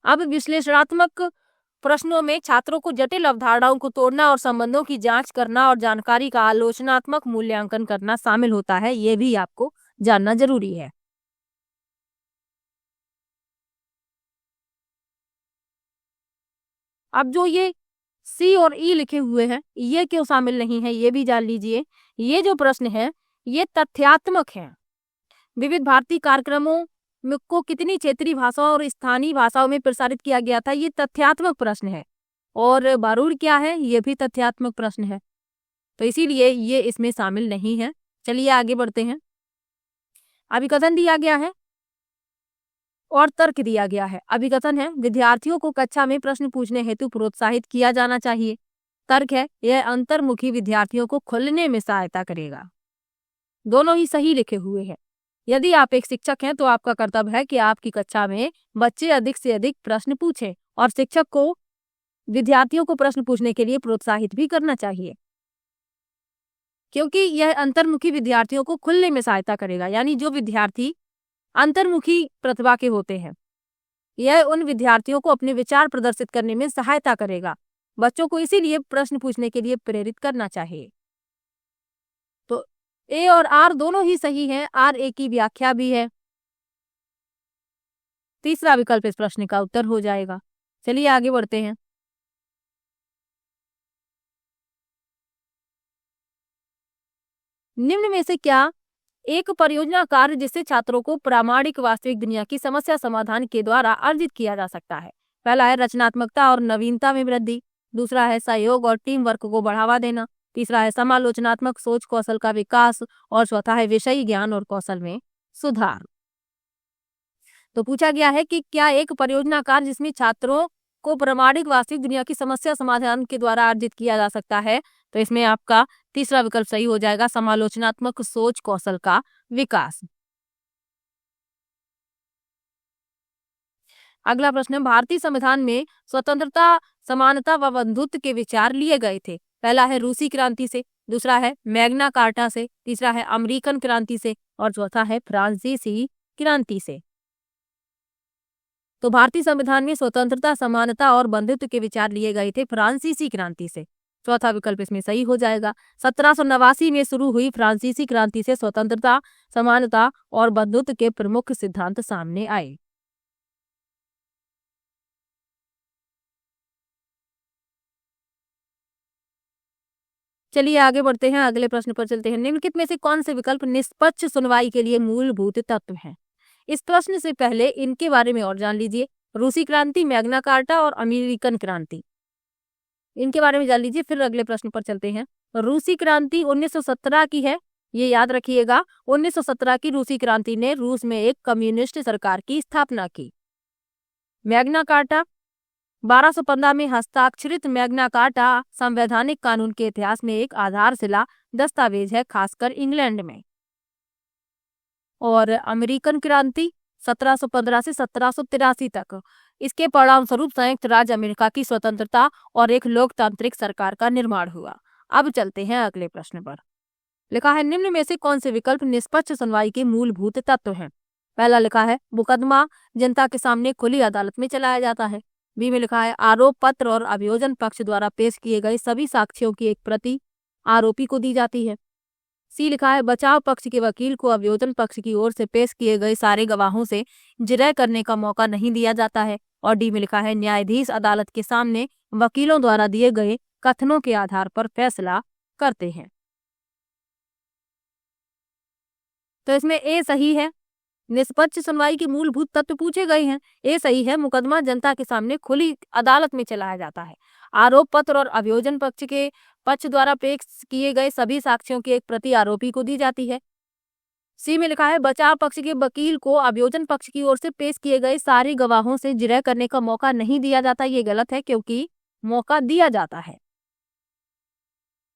अब विश्लेषणात्मक प्रश्नों में छात्रों को जटिल अवधारणाओं को तोड़ना और संबंधों की जांच करना और जानकारी का आलोचनात्मक मूल्यांकन करना शामिल होता है, ये भी आपको जानना जरूरी है। अब जो ये सी और ई लिखे हुए हैं ये क्यों शामिल नहीं है, ये भी जान लीजिए। ये जो प्रश्न है ये तथ्यात्मक है। विविध भारतीय कार्यक्रमों को कितनी क्षेत्रीय भाषाओं और स्थानीय भाषाओं में प्रसारित किया गया था, ये तथ्यात्मक प्रश्न है। और बारूद क्या है, ये भी तथ्यात्मक प्रश्न है, तो इसीलिए ये इसमें शामिल नहीं है। चलिए आगे बढ़ते हैं। अभिकथन दिया गया है और तर्क दिया गया है। अभिकथन है, विद्यार्थियों को कक्षा में प्रश्न पूछने हेतु प्रोत्साहित किया जाना चाहिए। तर्क है, यह अंतर्मुखी विद्यार्थियों को खुलने में सहायता करेगा। दोनों ही सही लिखे हुए हैं। यदि आप एक शिक्षक हैं तो आपका कर्तव्य है कि आपकी कक्षा में बच्चे अधिक से अधिक प्रश्न पूछें और शिक्षक को विद्यार्थियों को प्रश्न पूछने के लिए प्रोत्साहित भी करना चाहिए, क्योंकि यह अंतर्मुखी विद्यार्थियों को खुलने में सहायता करेगा। यानी जो विद्यार्थी अंतर्मुखी प्रतिभा के होते हैं यह उन विद्यार्थियों को अपने विचार प्रदर्शित करने में सहायता करेगा। बच्चों को इसीलिए प्रश्न पूछने के लिए प्रेरित करना चाहिए। तो ए और आर दोनों ही सही हैं। आर ए की व्याख्या भी है, तीसरा विकल्प इस प्रश्न का उत्तर हो जाएगा। चलिए आगे बढ़ते हैं। निम्न में से क्या एक परियोजना कार्य जिससे छात्रों को प्रामाणिक वास्तविक दुनिया की समस्या समाधान के द्वारा अर्जित किया जा सकता है? पहला है रचनात्मकता और नवीनता में वृद्धि, दूसरा है सहयोग और टीम वर्क को बढ़ावा देना, तीसरा है समालोचनात्मक सोच कौशल का विकास और चौथा है विषयी ज्ञान और कौशल में सुधार। तो पूछा गया है कि क्या एक परियोजना कार्य जिसमें छात्रों को प्रामाणिक वास्तविक दुनिया की समस्या समाधान के द्वारा अर्जित किया जा सकता है? तो इसमें आपका तीसरा विकल्प सही हो जाएगा, समालोचनात्मक सोच कौशल का विकास। अगला प्रश्न, भारतीय संविधान में स्वतंत्रता, समानता व बंधुत्व के विचार लिए गए थे। पहला है रूसी क्रांति से, दूसरा है मैग्ना कार्टा से, तीसरा है अमेरिकन क्रांति से और चौथा है फ्रांसीसी क्रांति से। तो भारतीय संविधान में स्वतंत्रता, समानता और बंधुत्व के विचार लिए गए थे फ्रांसीसी क्रांति से। चौथा विकल्प इसमें सही हो जाएगा। 1789 में शुरू हुई फ्रांसीसी क्रांति से स्वतंत्रता, समानता और बंधुत्व के प्रमुख सिद्धांत सामने आए। चलिए आगे बढ़ते हैं, अगले प्रश्न पर चलते हैं। निम्नलिखित में से कौन से विकल्प निष्पक्ष सुनवाई के लिए मूलभूत तत्व हैं? इस प्रश्न से पहले इनके बारे में और जान लीजिए। रूसी क्रांति, मैग्ना कार्टा और अमेरिकन क्रांति, इनके बारे में जान लीजिए, फिर अगले प्रश्न पर चलते हैं। रूसी क्रांति 1917 की है, ये याद रखिएगा। 1917 की रूसी क्रांति ने रूस में एक कम्युनिस्ट सरकार की स्थापना की। मैग्ना कार्टा 1215 में हस्ताक्षरित मैग्ना कार्टा संवैधानिक कानून के इतिहास में एक आधारशिला दस्तावेज है, खासकर इंग्लैंड में। और अमेरिकन क्रांति 1715 से 1783 तक, इसके परिणाम स्वरूप संयुक्त राज्य अमेरिका की स्वतंत्रता और एक लोकतांत्रिक सरकार का निर्माण हुआ। अब चलते हैं अगले प्रश्न पर। लिखा है निम्न में से कौन से विकल्प निष्पक्ष सुनवाई के मूलभूत तत्व हैं? पहला लिखा है मुकदमा जनता के सामने खुली अदालत में चलाया जाता है। बी में लिखा है आरोप पत्र और अभियोजन पक्ष द्वारा पेश किए गए सभी साक्ष्यों की एक प्रति आरोपी को दी जाती है। सी लिखा है बचाव पक्ष के वकील को अभियोजन पक्ष की ओर से पेश किए गए सारे गवाहों से जिरह करने का मौका नहीं दिया जाता है। और डी में लिखा है न्यायाधीश अदालत के सामने वकीलों द्वारा दिए गए कथनों के आधार पर फैसला करते हैं। तो इसमें ए सही है, निष्पक्ष सुनवाई के मूलभूत तत्व पूछे गए हैं। ए सही है, मुकदमा जनता के सामने खुली अदालत में चलाया जाता है। आरोप पत्र और अभियोजन पक्ष के पक्ष द्वारा पेश किए गए सभी साक्ष्यों की एक प्रति आरोपी को दी जाती है। सी में लिखा है बचाव पक्ष के वकील को अभियोजन पक्ष की ओर से पेश किए गए सारे गवाहों से जिरह करने का मौका नहीं दिया जाता। ये गलत है, क्योंकि मौका दिया जाता है।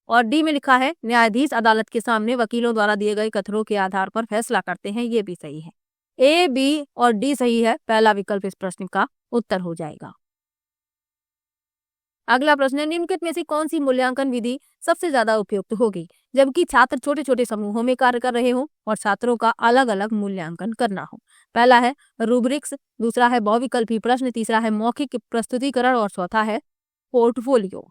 और डी में लिखा है न्यायाधीश अदालत के सामने वकीलों द्वारा दिए गए कथनों के आधार पर फैसला करते हैं। ये भी सही है। ए, बी और डी सही है। पहला विकल्प इस प्रश्न का उत्तर हो जाएगा। अगला प्रश्न है निम्नलिखित में से कौन सी मूल्यांकन विधि सबसे ज्यादा उपयुक्त होगी जबकि छात्र छोटे छोटे समूहों में कार्य कर रहे हो और छात्रों का अलग अलग मूल्यांकन करना हो? पहला है रूब्रिक्स, दूसरा है बहुविकल्पी प्रश्न, तीसरा है मौखिक प्रस्तुतिकरण और चौथा है पोर्टफोलियो।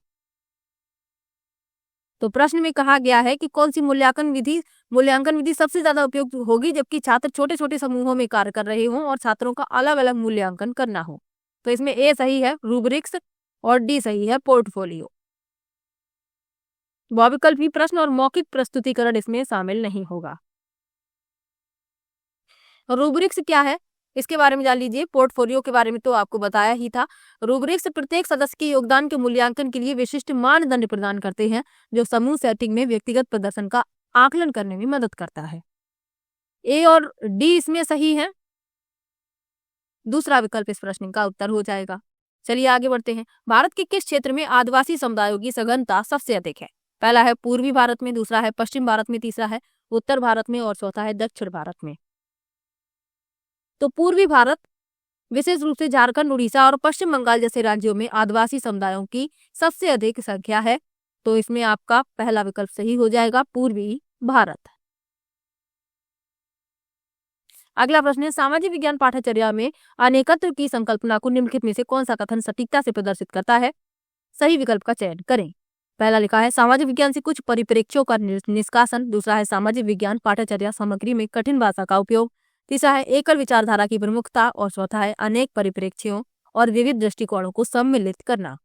तो प्रश्न में कहा गया है कि कौन सी मूल्यांकन विधि सबसे ज्यादा उपयुक्त होगी जबकि छात्र छोटे छोटे समूहों में कार्य कर रहे हों और छात्रों का अलग अलग मूल्यांकन करना हो? तो इसमें ए सही है रूब्रिक्स और डी सही है पोर्टफोलियो। बहुविकल्पी प्रश्न और मौखिक प्रस्तुतिकरण इसमें शामिल नहीं होगा। रूब्रिक्स क्या है इसके बारे में जान लीजिए। पोर्टफोलियो के बारे में तो आपको बताया ही था। रूब्रिक्स प्रत्येक सदस्य के योगदान के मूल्यांकन के लिए विशिष्ट मानदंड प्रदान करते हैं जो समूह सेटिंग में व्यक्तिगत प्रदर्शन का आकलन करने में मदद करता है। ए और डी इसमें सही है। दूसरा विकल्प इस प्रश्न का उत्तर हो जाएगा। चलिए आगे बढ़ते हैं। भारत के किस क्षेत्र में आदिवासी समुदायों की सघनता सबसे अधिक है? पहला है पूर्वी भारत में, दूसरा है पश्चिम भारत में, तीसरा है उत्तर भारत में और चौथा है दक्षिण भारत में। तो पूर्वी भारत, विशेष रूप से झारखंड, उड़ीसा और पश्चिम बंगाल जैसे राज्यों में आदिवासी समुदायों की सबसे अधिक संख्या है। तो इसमें आपका पहला विकल्प सही हो जाएगा, पूर्वी भारत। अगला प्रश्न है सामाजिक विज्ञान पाठ्यचर्या में अनेकत्व की संकल्पना को निम्नलिखित में से कौन सा कथन सटीकता से प्रदर्शित करता है? सही विकल्प का चयन करें। पहला लिखा है सामाजिक विज्ञान से कुछ परिप्रेक्ष्यों का निष्कासन, दूसरा है सामाजिक विज्ञान पाठ्यचर्या सामग्री में कठिन भाषा का उपयोग, तीसरा है एकल विचारधारा की प्रमुखता और चौथा है अनेक परिप्रेक्ष्यों और विविध दृष्टिकोणों को सम्मिलित करना।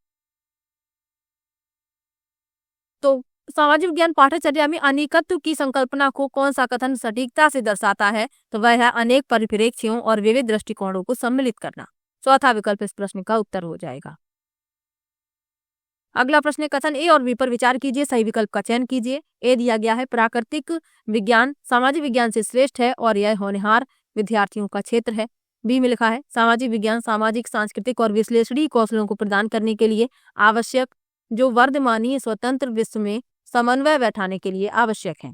तो सामाजिक विज्ञान पाठ्यचर्या में अनेकत्व की संकल्पना को कौन सा कथन सटीकता से दर्शाता है? तो वह है अनेक परिप्रेक्ष्यों और विविध दृष्टिकोणों को सम्मिलित करना। चौथा विकल्प इस प्रश्न का उत्तर हो जाएगा। अगला प्रश्न, कथन ए और बी पर विचार कीजिए, सही विकल्प का चयन कीजिए। ए दिया गया है प्राकृतिक विज्ञान सामाजिक विज्ञान से श्रेष्ठ है और यह होनहार विद्यार्थियों का क्षेत्र है। बी में लिखा है सामाजिक विज्ञान सामाजिक सांस्कृतिक और विश्लेषणी कौशलों को प्रदान करने के लिए आवश्यक, जो वर्तमानीय स्वतंत्र विश्व में समन्वय बैठाने के लिए आवश्यक है।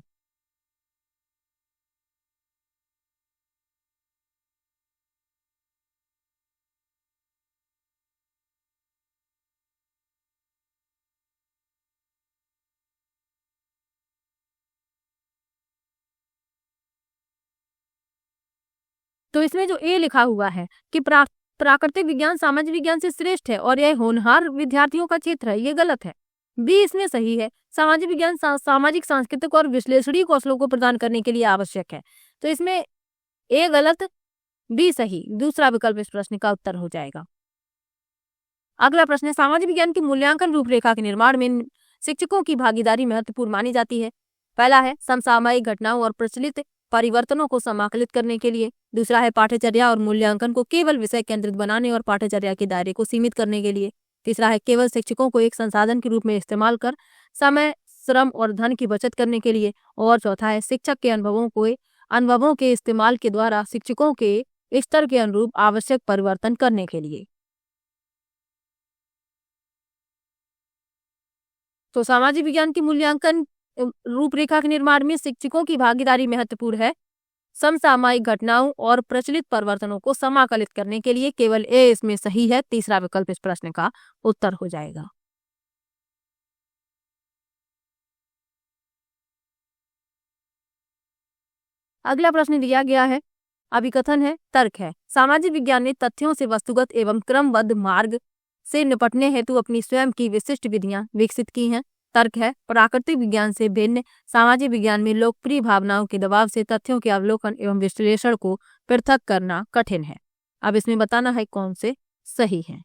तो इसमें जो ए लिखा हुआ है कि प्राकृतिक विज्ञान सामाजिक विज्ञान से श्रेष्ठ है और यह होनहार विद्यार्थियों का क्षेत्र है, ये गलत है। बी इसमें सही है, सामाजिक विज्ञान सामाजिक सांस्कृतिक और विश्लेषणी कौशलों को प्रदान करने के लिए आवश्यक है। तो इसमें ए गलत, बी सही, दूसरा विकल्प इस प्रश्न का उत्तर हो जाएगा। अगला प्रश्न है सामाजिक विज्ञान की मूल्यांकन रूपरेखा के निर्माण में शिक्षकों की भागीदारी महत्वपूर्ण मानी जाती है। पहला है समसामयिक घटनाओं और प्रचलित परिवर्तनों को समाकलित करने के लिए। दूसरा है पाठ्यचर्या और मूल्यांकन को केवल विषय केंद्रित बनाने और पाठ्यचर्या के दायरे को सीमित करने के लिए। तीसरा है केवल शिक्षकों को एक संसाधन के रूप में इस्तेमाल कर समय, श्रम और धन की बचत करने के लिए। और चौथा है शिक्षक के अनुभवों के इस्तेमाल के द्वारा शिक्षकों के स्तर के अनुरूप आवश्यक परिवर्तन करने के लिए। तो सामाजिक विज्ञान की मूल्यांकन रूपरेखा के निर्माण में शिक्षकों की भागीदारी महत्वपूर्ण है। समसामयिक घटनाओं और प्रचलित परिवर्तनों को समाकलित करने के लिए केवल ए इसमें सही है। तीसरा विकल्प इस प्रश्न का उत्तर हो जाएगा। अगला प्रश्न दिया गया है, अभिकथन है, तर्क है। सामाजिक विज्ञान ने तथ्यों से वस्तुगत एवं क्रमबद्ध मार्ग से निपटने हेतु अपनी स्वयं की विशिष्ट विधियां विकसित की हैं। तर्क है, प्राकृतिक विज्ञान से भिन्न सामाजिक विज्ञान में लोकप्रिय भावनाओं के दबाव से तथ्यों के अवलोकन एवं विश्लेषण को पृथक करना कठिन है। अब इसमें बताना है कौन से सही हैं।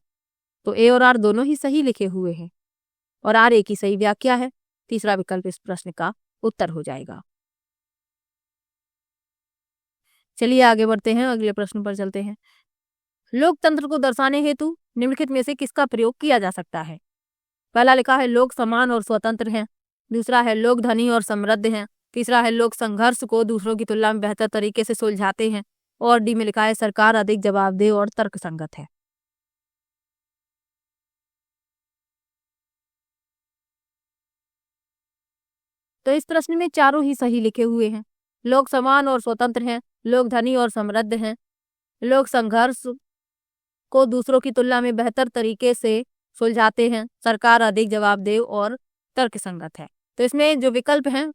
तो ए और आर दोनों ही सही लिखे हुए हैं और आर ए की सही व्याख्या है। तीसरा विकल्प इस प्रश्न का उत्तर हो जाएगा। चलिए आगे बढ़ते हैं, अगले प्रश्न पर चलते हैं। लोकतंत्र को दर्शाने हेतु निम्नलिखित में से किसका प्रयोग किया जा सकता है? पहला लिखा है लोग समान और स्वतंत्र हैं। दूसरा है लोग धनी और समृद्ध हैं। तीसरा है लोग संघर्ष को दूसरों की तुलना में बेहतर तरीके से सुलझाते हैं। और डी में लिखा है सरकार अधिक जवाबदेह और तर्कसंगत है। तो इस प्रश्न में चारों ही सही लिखे हुए हैं। लोग समान और स्वतंत्र हैं, लोग धनी और समृद्ध हैं, लोग संघर्ष को दूसरों की तुलना में बेहतर तरीके से सुलझाते हैं, सरकार अधिक जवाबदेह और तर्कसंगत है। तो इसमें जो विकल्प हैं,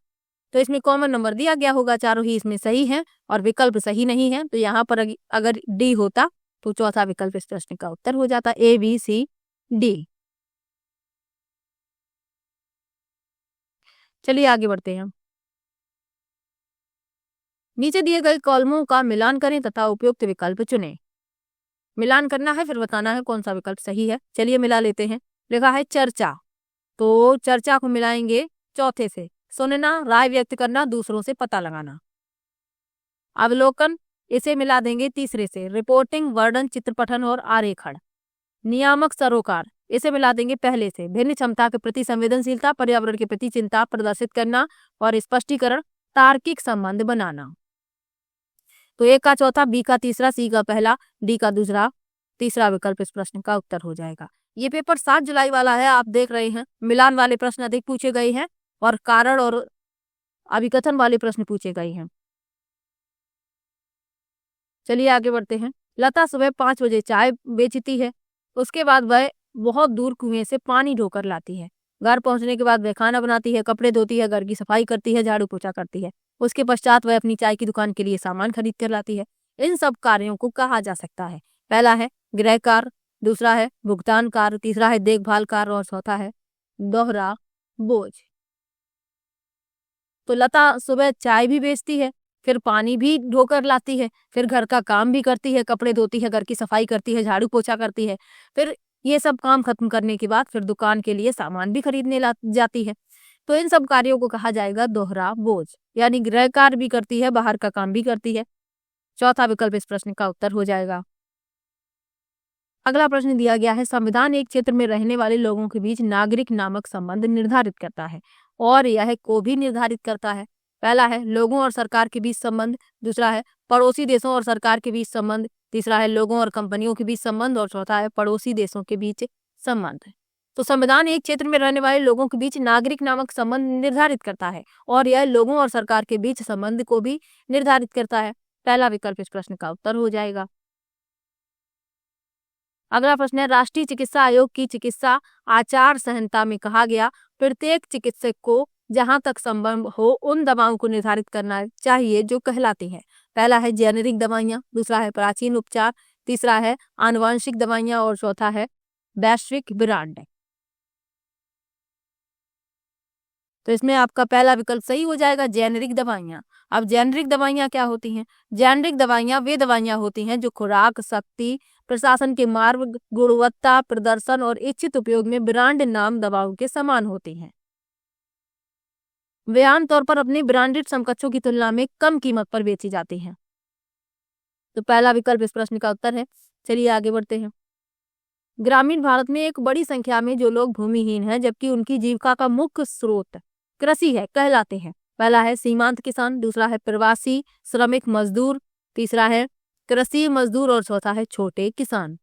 तो इसमें कॉमन नंबर दिया गया होगा, चारों ही इसमें सही हैं और विकल्प सही नहीं है। तो यहाँ पर अगर डी होता तो चौथा विकल्प इस प्रश्न का उत्तर हो जाता, ए बी सी डी। चलिए आगे बढ़ते हैं। नीचे दिए गए कॉलमों का मिलान करें तथा उपयुक्त विकल्प चुनें। मिलान करना है, फिर बताना है कौन सा विकल्प सही है। चलिए मिला लेते हैं। लिखा है चर्चा, तो चर्चा को मिलाएंगे चौथे से। सुनना, राय व्यक्त करना, दूसरों से पता लगाना। अवलोकन, इसे मिला देंगे तीसरे से। रिपोर्टिंग, वर्णन, चित्रपठन और आरेखण। नियामक सरोकार, इसे मिला देंगे पहले से। भिन्न क्षमता के प्रति संवेदनशीलता, पर्यावरण के प्रति चिंता प्रदर्शित करना और स्पष्टीकरण, तार्किक संबंध बनाना। तो ए का चौथा, बी का तीसरा, सी का पहला, डी का दूसरा, तीसरा विकल्प इस प्रश्न का उत्तर हो जाएगा। ये पेपर 7 जुलाई वाला है, आप देख रहे हैं। मिलान वाले प्रश्न अधिक पूछे गए हैं और कारण और अभिकथन वाले प्रश्न पूछे गए हैं। चलिए आगे बढ़ते हैं। लता सुबह 5 बजे चाय बेचती है। उसके बाद वह बहुत दूर कुएं से पानी ढोकर लाती है। घर पहुंचने के बाद वह खाना बनाती है, कपड़े धोती है, घर की सफाई करती है, झाड़ू पोछा करती है। उसके पश्चात वह अपनी चाय की दुकान के लिए सामान खरीद कर लाती है। इन सब कार्यों को कहा जा सकता है। पहला है गृह कार्य, दूसरा है भुगतान कार्य, तीसरा है देखभाल कार्य और चौथा है दोहरा बोझ। तो लता सुबह चाय भी बेचती है, फिर पानी भी ढोकर लाती है, फिर घर का काम भी करती है, कपड़े धोती है, घर की सफाई करती है, झाड़ू पोछा करती है। फिर ये सब काम खत्म करने के बाद फिर दुकान के लिए सामान भी खरीदने जाती है। तो इन सब कार्यों को कहा जाएगा दोहरा बोझ, यानी गृह कार्य भी करती है, बाहर का काम भी करती है। चौथा विकल्प इस प्रश्न का उत्तर हो जाएगा। अगला प्रश्न दिया गया है, संविधान एक क्षेत्र में रहने वाले लोगों के बीच नागरिक नामक संबंध निर्धारित करता है, और यह को भी निर्धारित करता है। पहला है लोगों और सरकार के बीच संबंध, दूसरा है पड़ोसी देशों और सरकार के बीच संबंध, तीसरा है लोगों और कंपनियों के बीच संबंध, और चौथा है पड़ोसी देशों के बीच संबंध। तो संविधान एक क्षेत्र में रहने वाले लोगों के बीच नागरिक नामक संबंध निर्धारित करता है, और यह लोगों और सरकार के बीच संबंध को भी निर्धारित करता है। पहला विकल्प इस प्रश्न का उत्तर हो जाएगा। अगला प्रश्न है, राष्ट्रीय चिकित्सा आयोग की चिकित्सा आचार संहिता में कहा गया प्रत्येक चिकित्सक को जहां तक संभव हो उन दवाओं को निर्धारित करना चाहिए जो कहलाती हैं। पहला है जेनेरिक दवाइयां, दूसरा है प्राचीन उपचार, तीसरा है आनुवांशिक दवाइयां, और चौथा है वैश्विक ब्रांड। तो इसमें आपका पहला विकल्प सही हो जाएगा, जेनेरिक दवाइयां। अब जेनेरिक दवाइयां क्या होती हैं? जेनेरिक दवाइयां वे दवाइयां होती हैं जो खुराक, शक्ति, प्रशासन के मार्ग, गुणवत्ता, प्रदर्शन और इच्छित उपयोग में ब्रांड नाम दवाओं के समान होती हैं। वे आमतौर पर अपनी ब्रांडेड समकक्षों की तुलना में कम कीमत पर बेची जाती हैं। तो पहला विकल्प इस प्रश्न का उत्तर है। चलिए आगे बढ़ते हैं। ग्रामीण भारत में एक बड़ी संख्या में जो लोग भूमिहीन हैं जबकि उनकी जीविका का मुख्य स्रोत कृषि है कहलाते हैं। पहला है सीमांत किसान, दूसरा है प्रवासी श्रमिक मजदूर, तीसरा है कृषि मजदूर, और चौथा है छोटे किसान।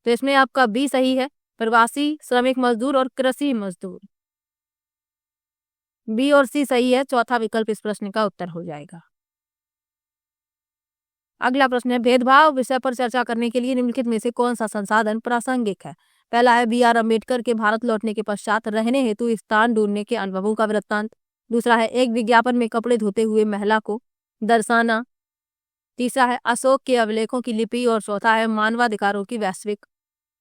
तो इसमें आपका बी सही है, प्रवासी श्रमिक मजदूर और कृषि मजदूर। बी और सी सही है, चौथा विकल्प इस प्रश्न का उत्तर हो जाएगा। अगला प्रश्न है, भेदभाव विषय पर चर्चा करने के लिए निम्नलिखित में से कौन सा संसाधन प्रासंगिक है? पहला है बी आर अम्बेडकर के भारत लौटने के पश्चात रहने हेतु स्थान ढूंढने के अनुभवों का वृत्तांत, दूसरा है एक विज्ञापन में कपड़े धोते हुए महिला को दर्शाना, तीसरा है अशोक के अभिलेखों की लिपि, और चौथा है मानवाधिकारों की वैश्विक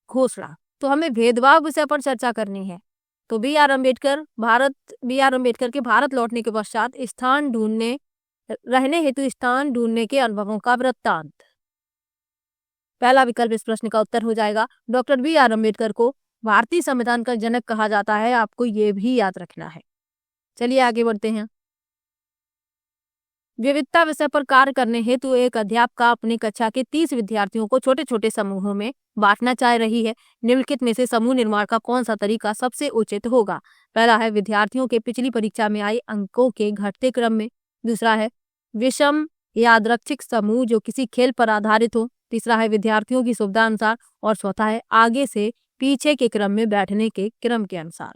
घोषणा। तो हमें भेदभाव विषय पर चर्चा करनी है, तो बी आर अम्बेडकर के भारत लौटने के पश्चात रहने हेतु स्थान ढूंढने के अनुभवों का वृत्तांत। पहला विकल्प इस प्रश्न का उत्तर हो जाएगा। डॉक्टर बी आर अम्बेडकर को भारतीय संविधान का जनक कहा जाता है, आपको ये भी याद रखना है। चलिए आगे बढ़ते हैं। विविधता विषय पर कार्य करने हेतु एक अध्यापिका अपनी कक्षा के 30 विद्यार्थियों को छोटे छोटे समूहों में बांटना चाह रही है। निम्नलिखित में से समूह निर्माण का कौन सा तरीका सबसे उचित होगा? पहला है विद्यार्थियों के पिछली परीक्षा में आए अंकों के घटते क्रम में, दूसरा है विषम यादृच्छिक समूह जो किसी खेल पर आधारित हो, तीसरा है विद्यार्थियों की सुविधा अनुसार, और चौथा है आगे से पीछे के क्रम में बैठने के क्रम के अनुसार।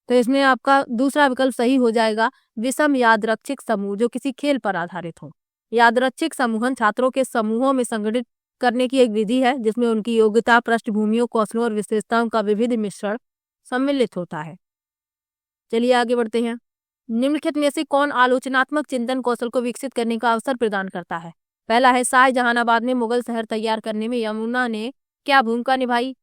तो इसमें आपका दूसरा विकल्प सही हो जाएगा, विषम यादृच्छिक समूह जो किसी खेल पर आधारित हो। यादृच्छिक समूहन छात्रों के समूहों में संगठित करने की एक विधि है जिसमें उनकी योग्यता, पृष्ठभूमियों, कौशलों और विशेषताओं का विविध मिश्रण सम्मिलित होता है। चलिए आगे बढ़ते हैं। निम्नलिखित में से कौन आलोचनात्मक चिंतन कौशल को विकसित करने का अवसर प्रदान करता है? पहला है शाहजहानाबाद में मुगल शहर तैयार करने में यमुना ने क्या भूमिका निभाई,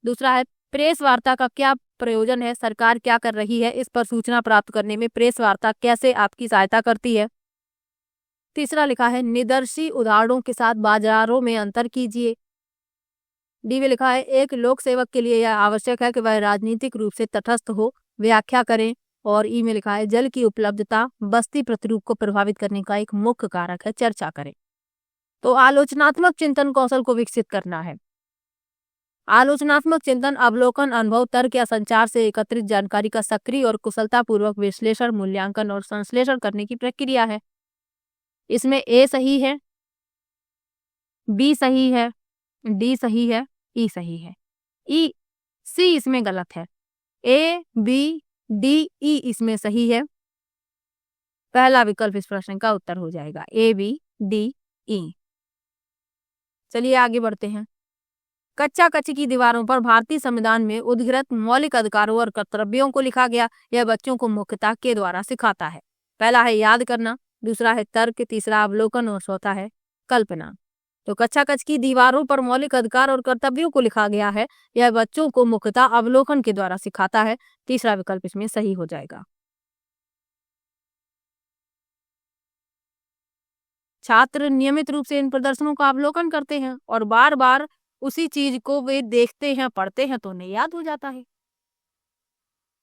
दूसरा है प्रेस वार्ता का क्या प्रयोजन है, सरकार क्या कर रही है इस पर सूचना प्राप्त करने में प्रेस वार्ता कैसे आपकी सहायता करती है, तीसरा लिखा है निदर्शी उदाहरणों के साथ बाजारों में अंतर कीजिए, डी में लिखा है एक लोक सेवक के लिए यह आवश्यक है कि वह राजनीतिक रूप से तटस्थ हो, व्याख्या करें, और ई में लिखा है जल की उपलब्धता बस्ती प्रतिरूप को प्रभावित करने का एक मुख्य कारक है, चर्चा करें। तो आलोचनात्मक चिंतन कौशल को विकसित करना है। आलोचनात्मक चिंतन अवलोकन, अनुभव, तर्क या संचार से एकत्रित जानकारी का सक्रिय और कुशलतापूर्वक विश्लेषण, मूल्यांकन और संश्लेषण करने की प्रक्रिया है। इसमें ए सही है, बी सही है, डी सही है, ई सही है। ई सी इसमें गलत है, ए बी डी ई इसमें सही है। पहला विकल्प इस प्रश्न का उत्तर हो जाएगा, ए बी डी ई। चलिए आगे बढ़ते हैं। कच्चा कच्ची की दीवारों पर भारतीय संविधान में उद्घृत मौलिक अधिकारों और कर्तव्यों को लिखा गया। यह बच्चों को मुख्यता के द्वारा सिखाता है। पहला है याद करना, दूसरा है तर्क, तीसरा अवलोकन, और चौथा है कल्पना। तो कच्चा कच्ची की दीवारों पर मौलिक अधिकार और कर्तव्यों को लिखा गया है। यह बच्चों को मुख्यता अवलोकन के द्वारा सिखाता है। तीसरा विकल्प इसमें सही हो जाएगा। छात्र नियमित रूप से इन प्रदर्शनों का अवलोकन करते हैं और बार बार उसी चीज को वे देखते हैं, पढ़ते हैं तो उन्हें याद हो जाता है।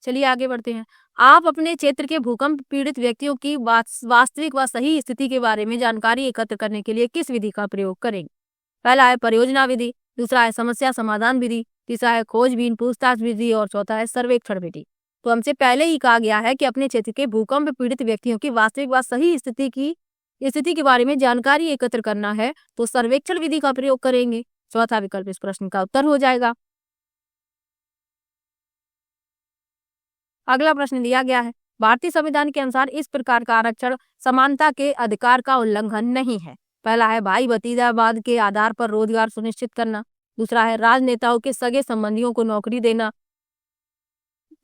चलिए आगे बढ़ते हैं। आप अपने क्षेत्र के भूकंप पीड़ित व्यक्तियों की वास्तविक व सही स्थिति के बारे में जानकारी एकत्र करने के लिए किस विधि का प्रयोग करेंगे? पहला है परियोजना विधि, दूसरा है समस्या समाधान विधि, तीसरा है खोजबीन पूछताछ विधि और चौथा है सर्वेक्षण विधि। तो हमसे पहले ही कहा गया है कि अपने क्षेत्र के भूकंप पीड़ित व्यक्तियों की वास्तविक व सही स्थिति के बारे में जानकारी एकत्र करना है तो सर्वेक्षण विधि का प्रयोग करेंगे। चौथा विकल्प इस प्रश्न का उत्तर हो जाएगा। अगला प्रश्न दिया गया है, भारतीय संविधान के अनुसार इस प्रकार का आरक्षण समानता के अधिकार का उल्लंघन नहीं है। पहला है भाई भतीजावाद के आधार पर रोजगार सुनिश्चित करना, दूसरा है राजनेताओं के सगे संबंधियों को नौकरी देना,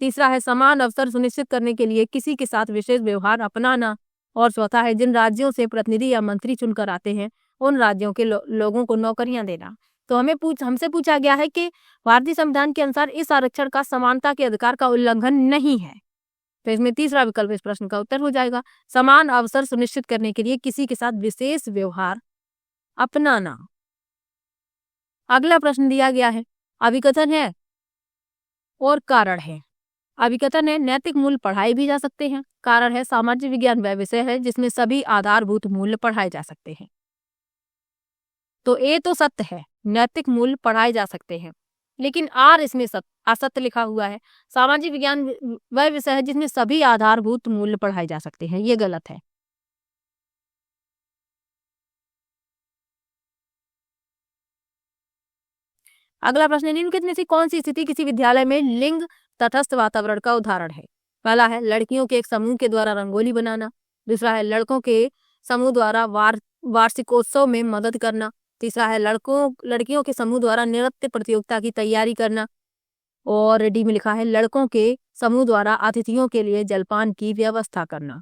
तीसरा है समान अवसर सुनिश्चित करने के लिए किसी के साथ विशेष व्यवहार अपनाना और चौथा है जिन राज्यों से प्रतिनिधि या मंत्री चुनकर आते हैं उन राज्यों के लोगों को नौकरियां देना। तो हमसे पूछा गया है कि भारतीय संविधान के अनुसार इस आरक्षण का समानता के अधिकार का उल्लंघन नहीं है। तो इसमें तीसरा विकल्प इस प्रश्न का उत्तर हो जाएगा, समान अवसर सुनिश्चित करने के लिए किसी के साथ विशेष व्यवहार अपनाना। अगला प्रश्न दिया गया है, अभिकथन है और कारण है। अभिकथन है नैतिक मूल्य पढ़ाए भी जा सकते हैं, कारण है सामाजिक विज्ञान वह विषय है जिसमें सभी आधारभूत मूल्य पढ़ाए जा सकते हैं। तो ए तो सत्य है, नैतिक मूल्य पढ़ाए जा सकते हैं, लेकिन आर इसमें असत्य लिखा हुआ है। सामाजिक विज्ञान वह विषय है जिसमें सभी आधारभूत मूल्य पढ़ाए जा सकते हैं, ये गलत है। अगला प्रश्न, निम्नलिखित में से कौन सी स्थिति किसी विद्यालय में लिंग तटस्थ वातावरण का उदाहरण है? पहला है लड़कियों के एक समूह के द्वारा रंगोली बनाना, दूसरा है लड़कों के समूह द्वारा वार्षिकोत्सव में मदद करना, तीसरा है लड़कियों के समूह द्वारा नृत्य प्रतियोगिता की तैयारी करना और डी में लिखा है लड़कों के समूह द्वारा अतिथियों के लिए जलपान की व्यवस्था करना।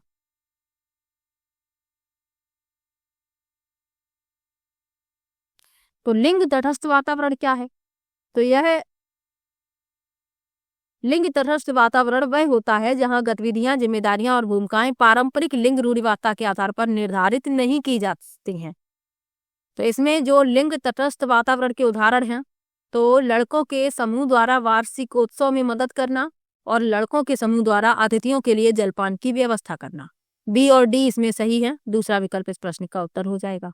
तो लिंग तटस्थ वातावरण क्या है? तो यह लिंग तटस्थ वातावरण वह होता है जहां गतिविधियां, जिम्मेदारियां और भूमिकाएं पारंपरिक लिंग रूढ़िवादिता के आधार पर निर्धारित नहीं की जाती हैं। तो इसमें जो लिंग तटस्थ वातावरण के उदाहरण हैं, तो लड़कों के समूह द्वारा वार्षिकोत्सव में मदद करना और लड़कों के समूह द्वारा अतिथियों के लिए जलपान की व्यवस्था करना। बी और डी इसमें सही है, दूसरा विकल्प इस प्रश्न का उत्तर हो जाएगा।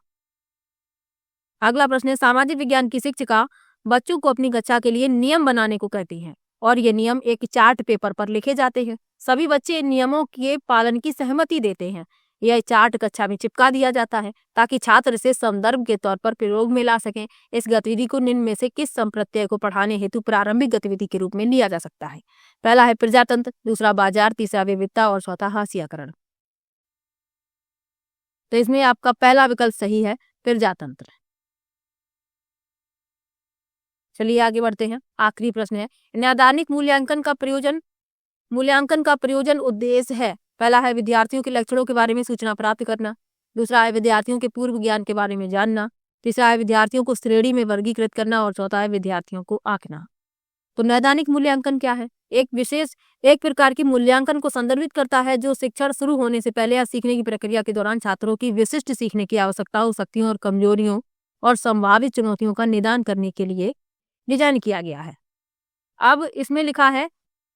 अगला प्रश्न है, सामाजिक विज्ञान की शिक्षिका बच्चों को अपनी कक्षा के लिए नियम बनाने को कहती हैं और ये नियम एक चार्ट पेपर पर लिखे जाते हैं। सभी बच्चे इन नियमों के पालन की सहमति देते हैं। यह चार्ट कक्षा में चिपका दिया जाता है ताकि छात्र इसे संदर्भ के तौर पर प्रयोग में ला सकें। इस गतिविधि को निम्न में से किस संप्रत्यय को पढ़ाने हेतु प्रारंभिक गतिविधि के रूप में लिया जा सकता है? पहला है प्रजातंत्र, दूसरा बाजार, तीसरा विविधता और चौथा हास्याकरण। तो इसमें आपका पहला विकल्प सही है, प्रजातंत्र। चलिए आगे बढ़ते हैं। आखिरी प्रश्न है, नैदानिक मूल्यांकन का प्रयोजन उद्देश्य है। पहला है विद्यार्थियों के लक्षणों के बारे में सूचना प्राप्त करना, दूसरा है विद्यार्थियों के पूर्व ज्ञान के बारे में जानना, तीसरा है विद्यार्थियों को श्रेणी में वर्गीकृत करना और चौथा है विद्यार्थियों को आंकना। तो नैदानिक मूल्यांकन क्या है? एक प्रकार की मूल्यांकन को संदर्भित करता है जो शिक्षण शुरू होने से पहले या सीखने की प्रक्रिया के दौरान छात्रों की विशिष्ट सीखने की आवश्यकताओं, शक्तियों और कमजोरियों और संभावित चुनौतियों का निदान करने के लिए डिजाइन किया गया है। अब इसमें लिखा है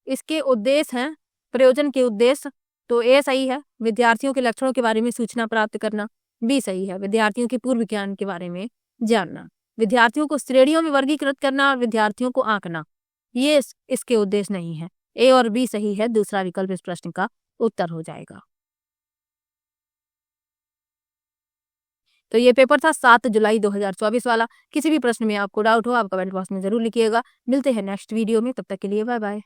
इसके उद्देश्य हैं, प्रयोजन के उद्देश्य। तो ए सही है, विद्यार्थियों के लक्षणों के बारे में सूचना प्राप्त करना। बी सही है, विद्यार्थियों के पूर्व ज्ञान के बारे में जानना। विद्यार्थियों को श्रेणियों में वर्गीकृत करना और विद्यार्थियों को आंकना, ये इसके उद्देश्य नहीं है। ए और बी सही है, दूसरा विकल्प इस प्रश्न का उत्तर हो जाएगा। तो ये पेपर था 7 जुलाई 2024 वाला। किसी भी प्रश्न में आपको डाउट हो आप कमेंट बॉक्स में जरूर लिखिएगा। मिलते हैं नेक्स्ट वीडियो में, तब तक के लिए बाय बाय।